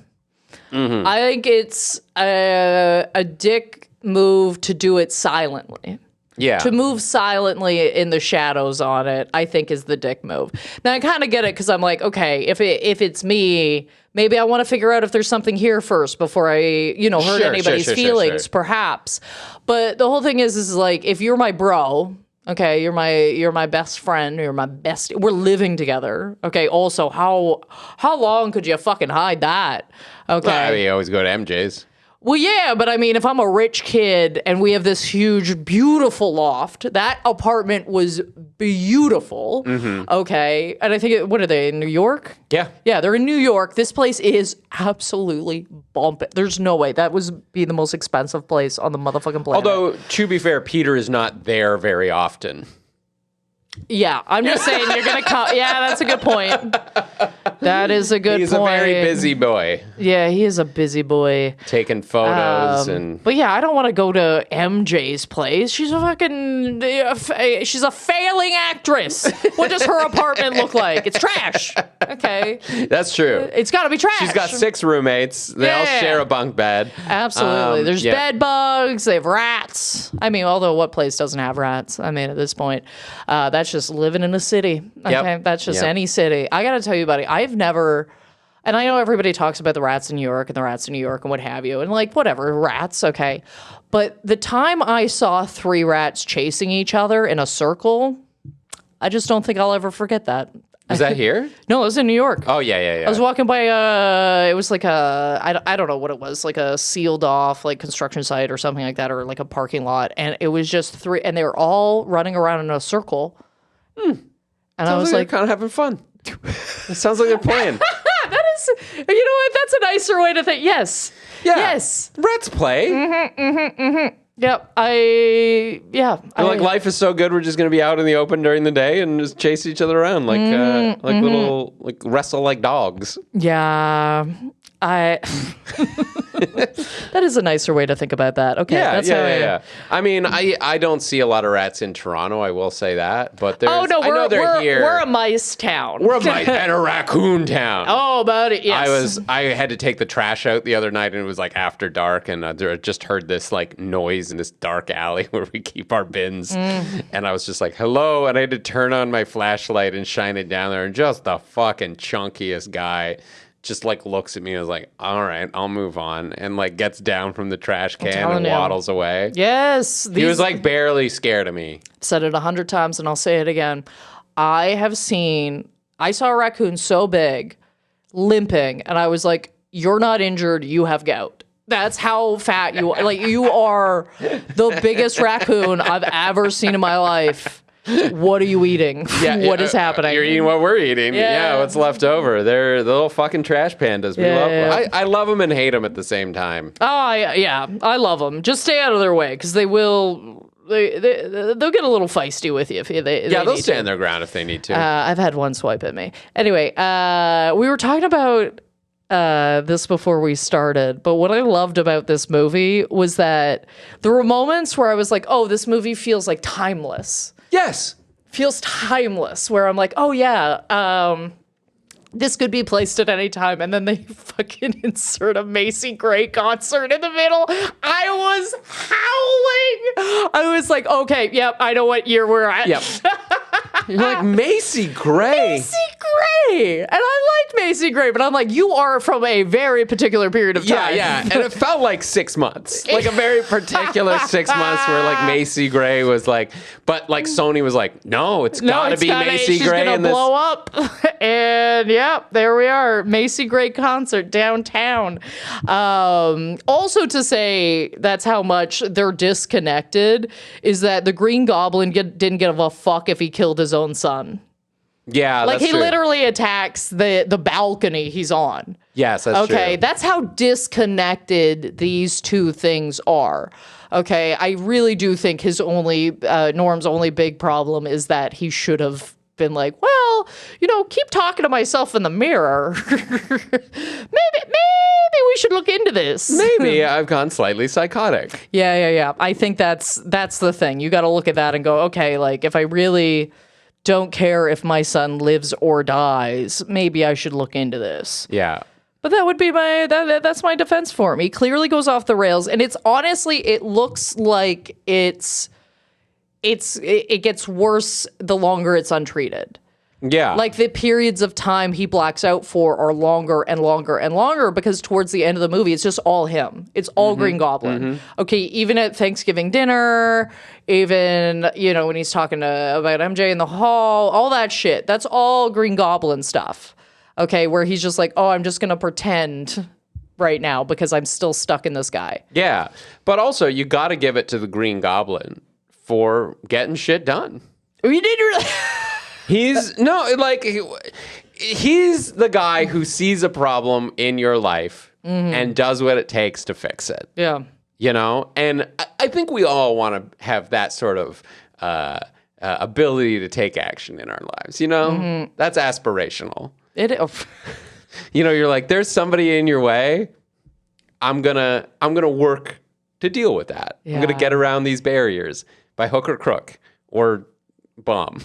I think it's a dick move to do it silently. Yeah. To move silently in the shadows on it, I think is the dick move. Now, I kind of get it because I'm like, okay, if it's me, maybe I want to figure out if there's something here first before I, hurt anybody's feelings, perhaps. But the whole thing is like, if you're my bro, okay, you're my best friend, you're my best, we're living together. Okay, also, how long could you fucking hide that? Okay. Well, I mean, you always go to MJ's. Well, yeah, but I mean, if I'm a rich kid and we have this huge, beautiful loft, that apartment was beautiful, okay? And I think, what are they, in New York? Yeah. Yeah, they're in New York. This place is absolutely bumping. There's no way. That would be the most expensive place on the motherfucking planet. Although, to be fair, Peter is not there very often. Yeah, I'm just saying you're going to come. Yeah, that's a good point. That is a good point. He's a very busy boy. Yeah, he is a busy boy. Taking photos But yeah, I don't want to go to MJ's place. She's a fucking... she's a failing actress. What does her apartment look like? It's trash. Okay. That's true. It's got to be trash. She's got 6 roommates. They all share a bunk bed. Absolutely. There's bed bugs. They have rats. I mean, although what place doesn't have rats? I mean, at this point, that's just living in a city. Okay, that's just any city. I got to tell you, buddy, I've never And I know everybody talks about the rats in New York and the rats in New York and what have you. And like, whatever, rats, okay. But the time I saw 3 rats chasing each other in a circle, I just don't think I'll ever forget that. Is that here? No, it was in New York. Oh, yeah. I was walking by it was like I don't know what it was, like a sealed off like construction site or something like that, or like a parking lot. And it was just 3, and they were all running around in a circle. And I was like, kind of having fun. It sounds like they're playing. that is, you know what? That's a nicer way to think. Yes. Yeah. Yes. Rats play. Yep. Like, life is so good, we're just going to be out in the open during the day and just chase each other around like little, like, wrestle like dogs. Yeah. That is a nicer way to think about that. Okay. Yeah. I mean, I don't see a lot of rats in Toronto, I will say that. But there's, I know they're here. We're a mice town. We're a mice and a raccoon town. Oh, about it, yes. I had to take the trash out the other night, and it was like after dark, and I just heard this like noise in this dark alley where we keep our bins. And I was just like, hello, and I had to turn on my flashlight and shine it down there, and just the fucking chunkiest guy just like looks at me and is like, all right, I'll move on, and like gets down from the trash can and waddles away. Yes. He was like barely scared of me. Said it 100 times and I'll say it again. I saw a raccoon so big, limping, and I was like, you're not injured, you have gout. That's how fat you are. Like, you are the biggest raccoon I've ever seen in my life. What are you eating? What is happening? You're eating what we're eating. Yeah, what's left over. They're the little fucking trash pandas. We love them. I love them and hate them at the same time. Oh, I love them. Just stay out of their way, because they'll get a little feisty with you if they'll stand their ground if they need to. I've had one swipe at me. Anyway, we were talking about this before we started, but what I loved about this movie was that there were moments where I was like, oh, this movie feels like timeless. Yes. Feels timeless, where I'm like, oh yeah, this could be placed at any time. And then they fucking insert a Macy Gray concert in the middle. I was howling. I was like, okay, yep, I know what year we're at. Yep. You're like, Macy Gray. Macy Gray. And I liked Macy Gray, but I'm like, you are from a very particular period of time. Yeah. And it felt like 6 months. Like a very particular 6 months where like Macy Gray was like, but like Sony was like, no, it's gotta be Macy Gray. She's gonna blow up. And yep, there we are. Macy Gray concert downtown. Also to say that's how much they're disconnected is that the Green Goblin didn't give a fuck if he killed his own son. Yeah, like that's he true. literally attacks the balcony he's on. Yes, that's true. Okay, that's how disconnected these two things are. Okay, I really do think Norm's only big problem is that he should have been like, well, keep talking to myself in the mirror. maybe we should look into this. Maybe I've gone slightly psychotic. Yeah. I think that's the thing. You got to look at that and go, okay, like if I really don't care if my son lives or dies, maybe I should look into this. Yeah. But that would be that's my defense for him. He clearly goes off the rails, and it's honestly, it looks like it gets worse the longer it's untreated. Yeah. Like the periods of time he blacks out for are longer and longer and longer, because towards the end of the movie, it's just all him. It's all Green Goblin. Okay, even at Thanksgiving dinner, even, when he's talking about MJ in the hall, all that shit, that's all Green Goblin stuff. Okay, where he's just like, oh, I'm just going to pretend right now because I'm still stuck in this guy. Yeah, but also you got to give it to the Green Goblin for getting shit done. We did really... He's the guy who sees a problem in your life and does what it takes to fix it. Yeah. And I think we all want to have that sort of ability to take action in our lives. That's aspirational. You're like, there's somebody in your way. I'm gonna work to deal with that. Yeah. I'm gonna get around these barriers by hook or crook, or bomb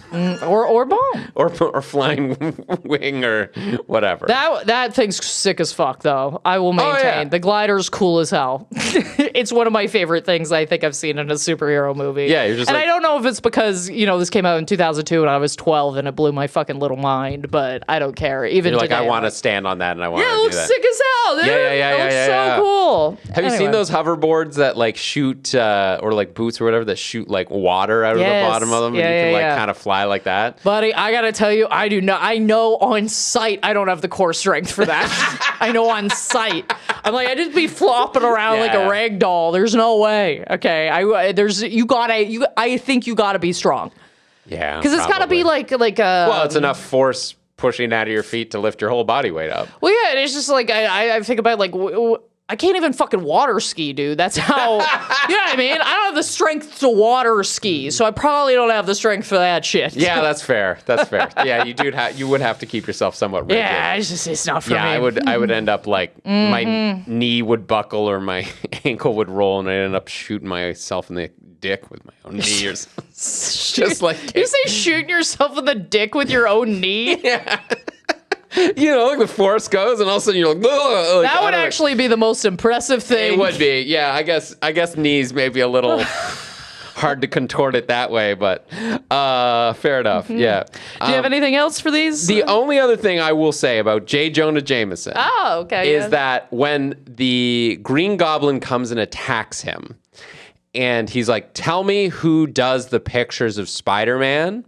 or bomb. or flying wing or whatever. That thing's sick as fuck, though. I will maintain. yeah. The glider's cool as hell. It's one of my favorite things I think I've seen in a superhero movie. Yeah, you're just and like- I don't know if it's because, this came out in 2002 and I was 12 and it blew my fucking little mind, but I don't care. Even You're like, today, I want to I'm stand on that and I want like, to it do looks that. sick as hell, dude. Yeah. It looks so Yeah. cool. Have you seen those hoverboards that like shoot or like boots or whatever that shoot like water out of the Yes. bottom of them Yeah, and you can yeah. kind of fly like that? Buddy, I gotta tell you, I do not. I know on sight I don't have the core strength for that. I know on sight. I'm like, I just be flopping around like a Yeah. rag doll. There's no way. Okay, I think you gotta be strong Yeah. because it's gotta be probably. like Well, it's enough force pushing out of your feet to lift your whole body weight up. Well, yeah, and it's just like I think about like I can't even fucking water ski, dude. That's how you know what I mean. I don't have the strength to water ski, so I probably don't have the strength for that shit. Yeah, that's fair. That's fair. Yeah, you would have to keep yourself somewhat rigid. Yeah, it's not for Yeah, me. I would end up like my knee would buckle or my ankle would roll and I'd end up shooting myself in the dick with my own knee or something. Just like You say shooting yourself in the dick with your own knee? like the force goes and all of a sudden you're like, ugh, That would actually be the most impressive thing. it would be. Yeah, I guess knees may be a little hard to contort it that way, but fair enough. Yeah. Do you have anything else for these? The only other thing I will say about J. Jonah Jameson okay. is that when the Green Goblin comes and attacks him, and he's like, "Tell me who does the pictures of Spider-Man."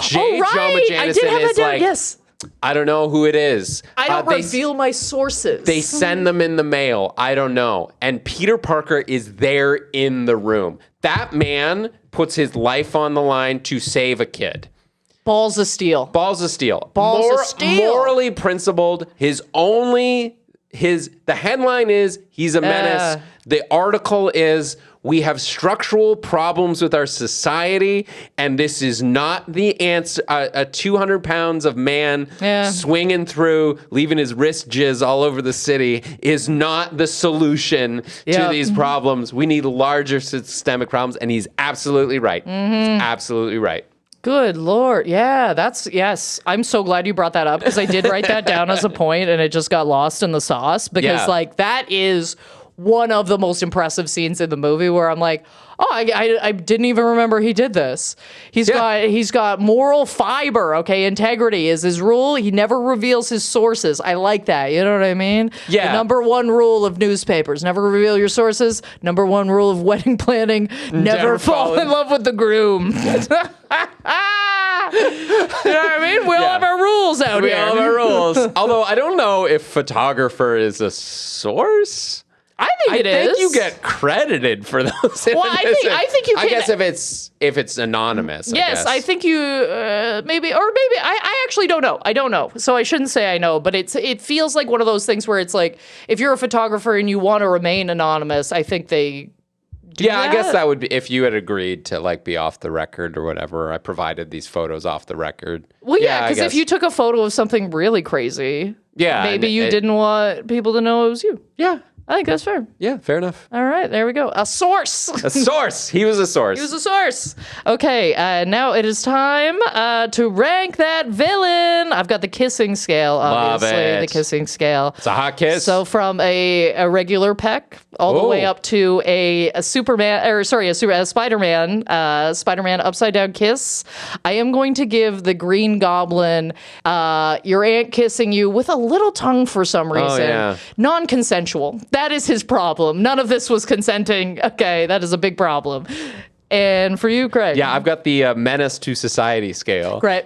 J. Jonah I Jameson did have that is down. like, Yes. I don't know who it is. I don't They- reveal my sources. They send them in the mail. I don't know. And Peter Parker is there in the room. That man puts his life on the line to save a kid. Balls of steel. Balls of steel. Balls of steel. Morally principled. The headline is he's a menace. The article is we have structural problems with our society, and this is not the answer. 200 pounds of man swinging through, leaving his wrist jizz all over the city is not the solution to these problems. We need larger systemic problems, and he's absolutely right. He's absolutely right. Good Lord. Yeah, yes. I'm so glad you brought that up because I did write that down as a point and it just got lost in the sauce because that is one of the most impressive scenes in the movie where I'm like, oh, I didn't even remember he did this. He's got moral fiber, okay? Integrity is his rule. He never reveals his sources. I like that. You know what I mean? Yeah. The number one rule of newspapers, never reveal your sources. Number one rule of wedding planning, never fall in love with the groom. You know what I mean? We all have our rules out We here. all have our rules. Although I don't know if photographer is a source. I think it is. I think you get credited for those. Well, I think you can. I guess if it's anonymous. Yes, I think you maybe I actually don't know. I don't know, so I shouldn't say I know. But it feels like one of those things where it's like if you're a photographer and you want to remain anonymous, I think they. I guess that would be if you had agreed to like be off the record or whatever. I provided these photos off the record. Well, yeah, because if you took a photo of something really crazy, maybe you didn't want people to know it was you. Yeah. I think that's fair. Yeah, fair enough. All right, there we go. A source. A source. He was a source. He was a source. Okay, now it is time to rank that villain. I've got the kissing scale, obviously. Love it. The kissing scale. It's a hot kiss. So from a regular peck all the way up to a Superman, or sorry, a Spider-Man, Spider-Man upside down kiss. I am going to give the Green Goblin your aunt kissing you with a little tongue for some reason. yeah. Non-consensual. That is his problem. None of this was consenting. Okay, that is a big problem. And for you, Craig? Yeah, I've got the menace to society scale. Right.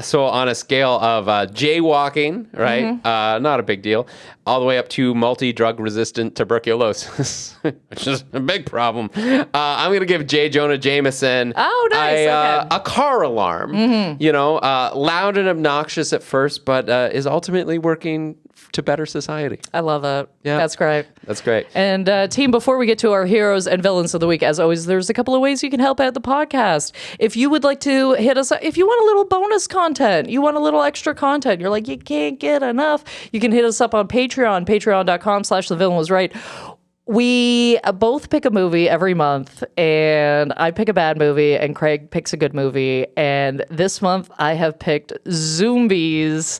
So on a scale of jaywalking, right, Mm-hmm. not a big deal, all the way up to multi-drug resistant tuberculosis, which is a big problem. I'm going to give J. Jonah Jameson a car alarm. Mm-hmm. You know, loud and obnoxious at first, but is ultimately working to better society. I love that. Yeah. That's great. That's great. And team, before we get to our heroes and villains of the week, as always, there's a couple of ways you can help out the podcast. If you would like to hit us up, if you want a little bonus content, you want a little extra content, you're like, you can't get enough, you can hit us up on Patreon, patreon.com/thevillainwasright. we both pick a movie every month, and I pick a bad movie, and Craig picks a good movie. And this month, I have picked Zombies,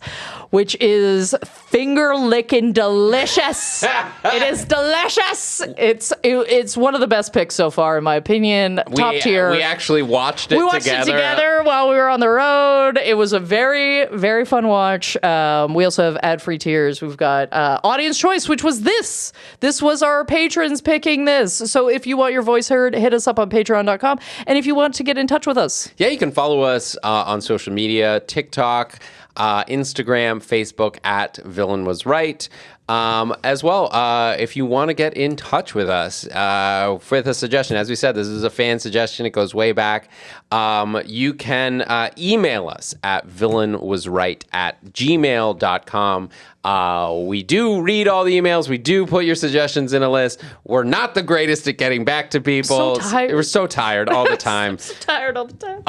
which is finger-licking delicious. It is delicious. It's one of the best picks so far, in my opinion. Top tier. We actually watched it together. We watched it together while we were on the road. It was a very, very fun watch. We also have ad-free tiers. We've got audience choice, which was this. This was our patrons picking this. So if you want your voice heard, hit us up on patreon.com. And if you want to get in touch with us. Yeah, you can follow us on social media, TikTok, Instagram, Facebook at Villain Was Right. As well, if you want to get in touch with us with a suggestion, as we said, this is a fan suggestion. It goes way back. You can email us at villainwasright@gmail.com. We do read all the emails. We do put your suggestions in a list. We're not the greatest at getting back to people. So tired. We're so tired all the time. So tired all the time.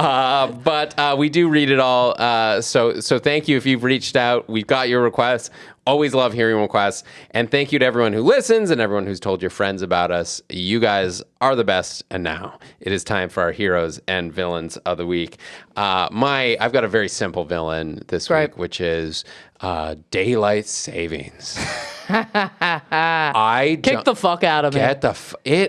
But we do read it all. So thank you if you've reached out. We've got your requests. Always love hearing requests. And thank you to everyone who listens and everyone who's told your friends about us. You guys are the best. And now it is time for our heroes and villains of the week. I've got a very simple villain this week, which is daylight savings. Kicked the fuck out of me. It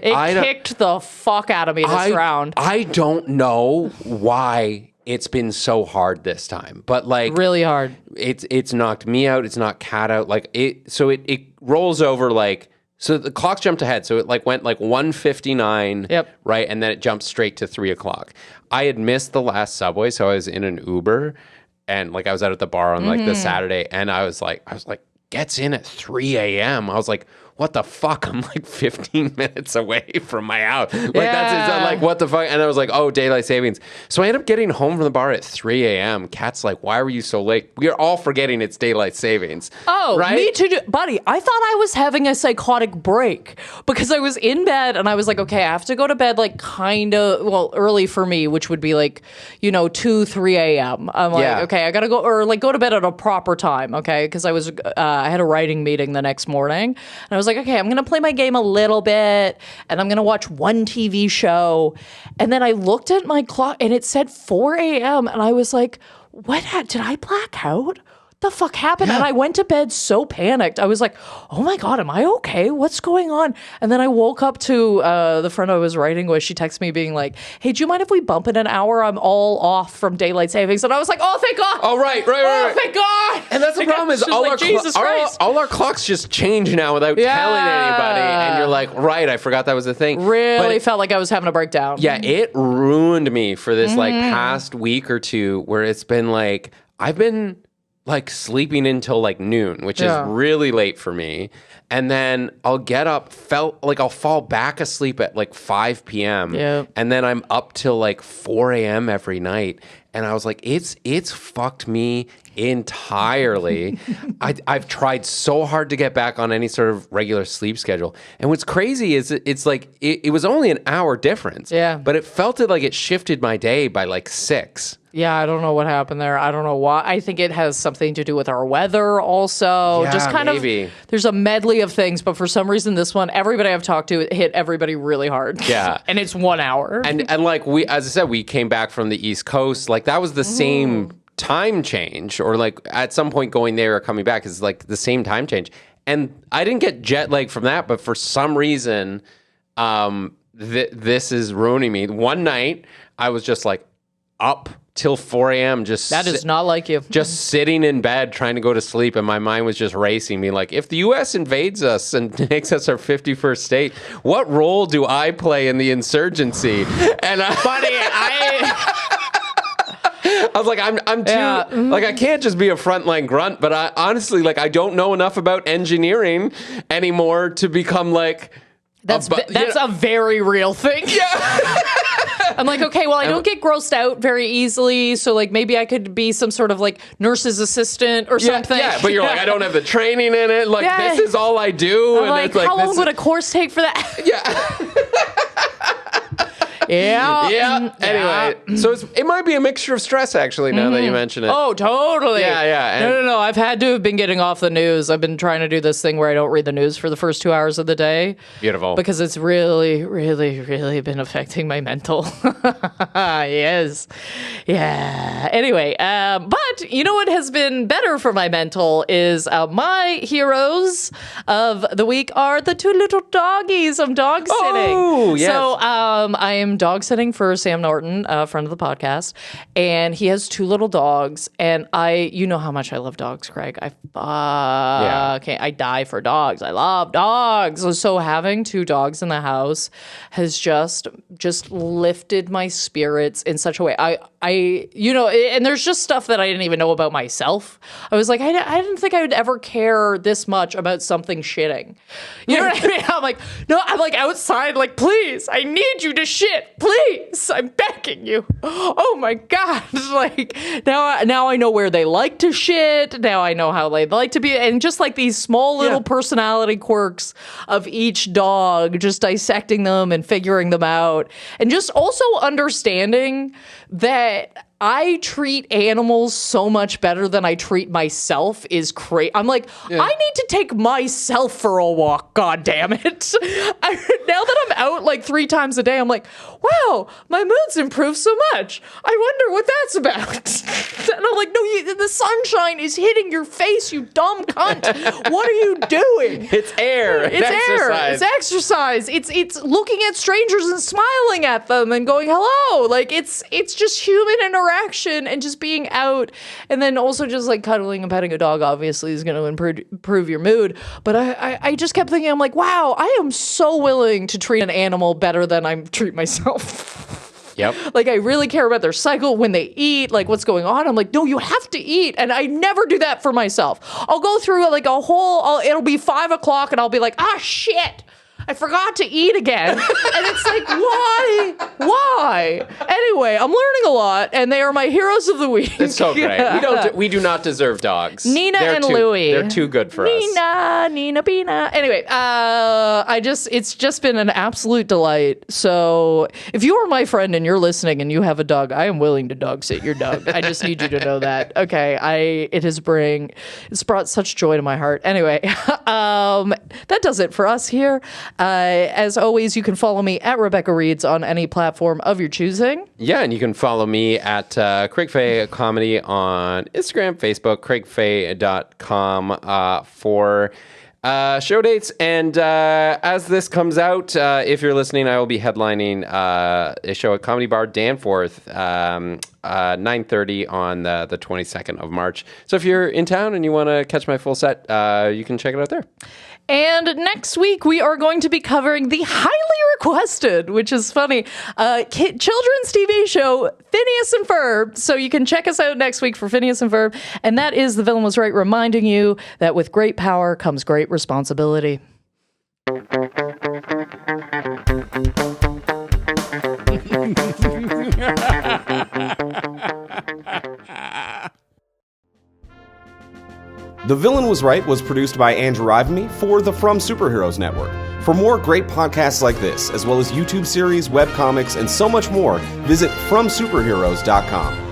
kicked the fuck out of me this round. I don't know why it's been so hard this time, but like really hard. It's knocked me out. It's knocked Kat out. Like it rolls over like. So the clock's jumped ahead. So it like went like 1:59, right? And then it jumped straight to 3:00. I had missed the last subway, so I was in an Uber, and like I was out at the bar on like the Saturday, and I was like, gets in at 3 a.m. I was like, what the fuck? I'm like 15 minutes away from my house. Like that's like what the fuck? And I was like, oh, daylight savings. So I ended up getting home from the bar at 3 a.m. Kat's like, why were you so late? We are all forgetting it's daylight savings. Oh, right? Me too, buddy. I thought I was having a psychotic break because I was in bed and I was like, okay, I have to go to bed like kind of early for me, which would be like 2, 3 a.m. I'm like, okay, I gotta go go to bed at a proper time, okay? Because I had a writing meeting the next morning, and I was like, okay, I'm going to play my game a little bit, and I'm going to watch one TV show. And then I looked at my clock, and it said 4 a.m., and I was like, what? Did I black out? The fuck happened? Yeah. And I went to bed so panicked. I was like, oh my God, am I okay? What's going on? And then I woke up to the friend I was writing with. She texted me being like, hey, do you mind if we bump it an hour? I'm all off from daylight savings. And I was like, oh, thank God. Oh, right. Oh, thank God. And that's the problem is all our clocks just change now without telling anybody. And you're like, right, I forgot that was a thing. Really felt like I was having a breakdown. Yeah, it ruined me for this like past week or two where it's been like, I've been like sleeping until like noon, which is really late for me. And then I'll get up, I'll fall back asleep at like 5 p.m. Yeah. And then I'm up till like 4 a.m. every night. And I was like, it's fucked me entirely. I've tried so hard to get back on any sort of regular sleep schedule. And what's crazy is it's like, it was only an hour difference. Yeah. But it felt like it shifted my day by like 6. Yeah, I don't know what happened there. I don't know why. I think it has something to do with our weather also. Yeah, just kind maybe. There's a medley of things, but for some reason this one, everybody I've talked to, it hit everybody really hard. Yeah. And it's 1 hour. And like as I said, we came back from the East Coast. Like that was the same time change, or like at some point going there or coming back is like the same time change. And I didn't get jet lag from that, but for some reason, this is ruining me. One night I was just like up till 4 a.m. That is not like you. Just sitting in bed trying to go to sleep, and my mind was just racing me like, if the U.S. invades us and makes us our 51st state, what role do I play in the insurgency? And I was like, I'm too like I can't just be a frontline grunt, but I honestly like I don't know enough about engineering anymore to become like that's a very real thing. Yeah. I'm like, okay, well, I don't get grossed out very easily, so like maybe I could be some sort of like nurse's assistant or something. Yeah, but you're like, I don't have the training in it. Like this is all I do. I'm like, how long would a course take for that? Yeah. Yeah. Anyway, so it might be a mixture of stress, actually, now that you mention it. Oh, totally. Yeah. No. I've had to have been getting off the news. I've been trying to do this thing where I don't read the news for the first 2 hours of the day. Beautiful. Because it's really, really, really been affecting my mental. Yes. Yeah. Anyway, but you know what has been better for my mental is my heroes of the week are the two little doggies. I'm dog sitting. Oh, yes. So I am dog sitting for Sam Norton, a friend of the podcast, and he has two little dogs. And you know how much I love dogs, Craig. I die for dogs. I love dogs. So having two dogs in the house has just lifted my spirits in such a way. And there's just stuff that I didn't even know about myself. I was like, I didn't think I would ever care this much about something shitting. You know what I mean? I'm like, no, I'm like outside, like, please, I need you to shit. Please, I'm begging you. Oh my God. Like now I know where they like to shit. Now I know how they like to be. And just like these small little personality quirks of each dog, just dissecting them and figuring them out. And just also understanding that I treat animals so much better than I treat myself is crazy. I'm like, I need to take myself for a walk, God damn it. Now that I'm out like 3 times a day, I'm like, wow, my mood's improved so much. I wonder what that's about. And I'm like, no, the sunshine is hitting your face, you dumb cunt. What are you doing? It's air. It's air. It's exercise. It's looking at strangers and smiling at them and going hello. Like it's just human interaction and just being out, and then also just like cuddling and petting a dog obviously is going to improve your mood. But I just kept thinking, I'm like, wow, I am so willing to treat an animal better than I treat myself. Yep. Like I really care about their cycle, when they eat, like what's going on. I'm like, no, you have to eat. And I never do that for myself. I'll go through like it'll be 5 o'clock and I'll be like, shit, I forgot to eat again. And it's like, why? Anyway, I'm learning a lot, and they are my heroes of the week. It's so great. We do not deserve dogs. Nina and Louie. They're too good for us. Nina, Bina. Anyway, it's just been an absolute delight. So if you are my friend and you're listening and you have a dog, I am willing to dog sit your dog. I just need you to know that. Okay, it's brought such joy to my heart. Anyway, that does it for us here. As always, you can follow me at Rebecca Reeds on any platform of your choosing. Yeah, and you can follow me at Craig Fay Comedy on Instagram, Facebook, craigfay.com for show dates. And as this comes out, if you're listening, I will be headlining a show at Comedy Bar Danforth, 9:30 on the 22nd of March. So if you're in town and you want to catch my full set, you can check it out there. And next week, we are going to be covering the highly requested, which is funny, children's TV show, Phineas and Ferb. So you can check us out next week for Phineas and Ferb. And that is The Villain Was Right, reminding you that with great power comes great responsibility. The Villain Was Right was produced by Andrew Ivimey for the From Superheroes Network. For more great podcasts like this, as well as YouTube series, webcomics, and so much more, visit FromSuperheroes.com.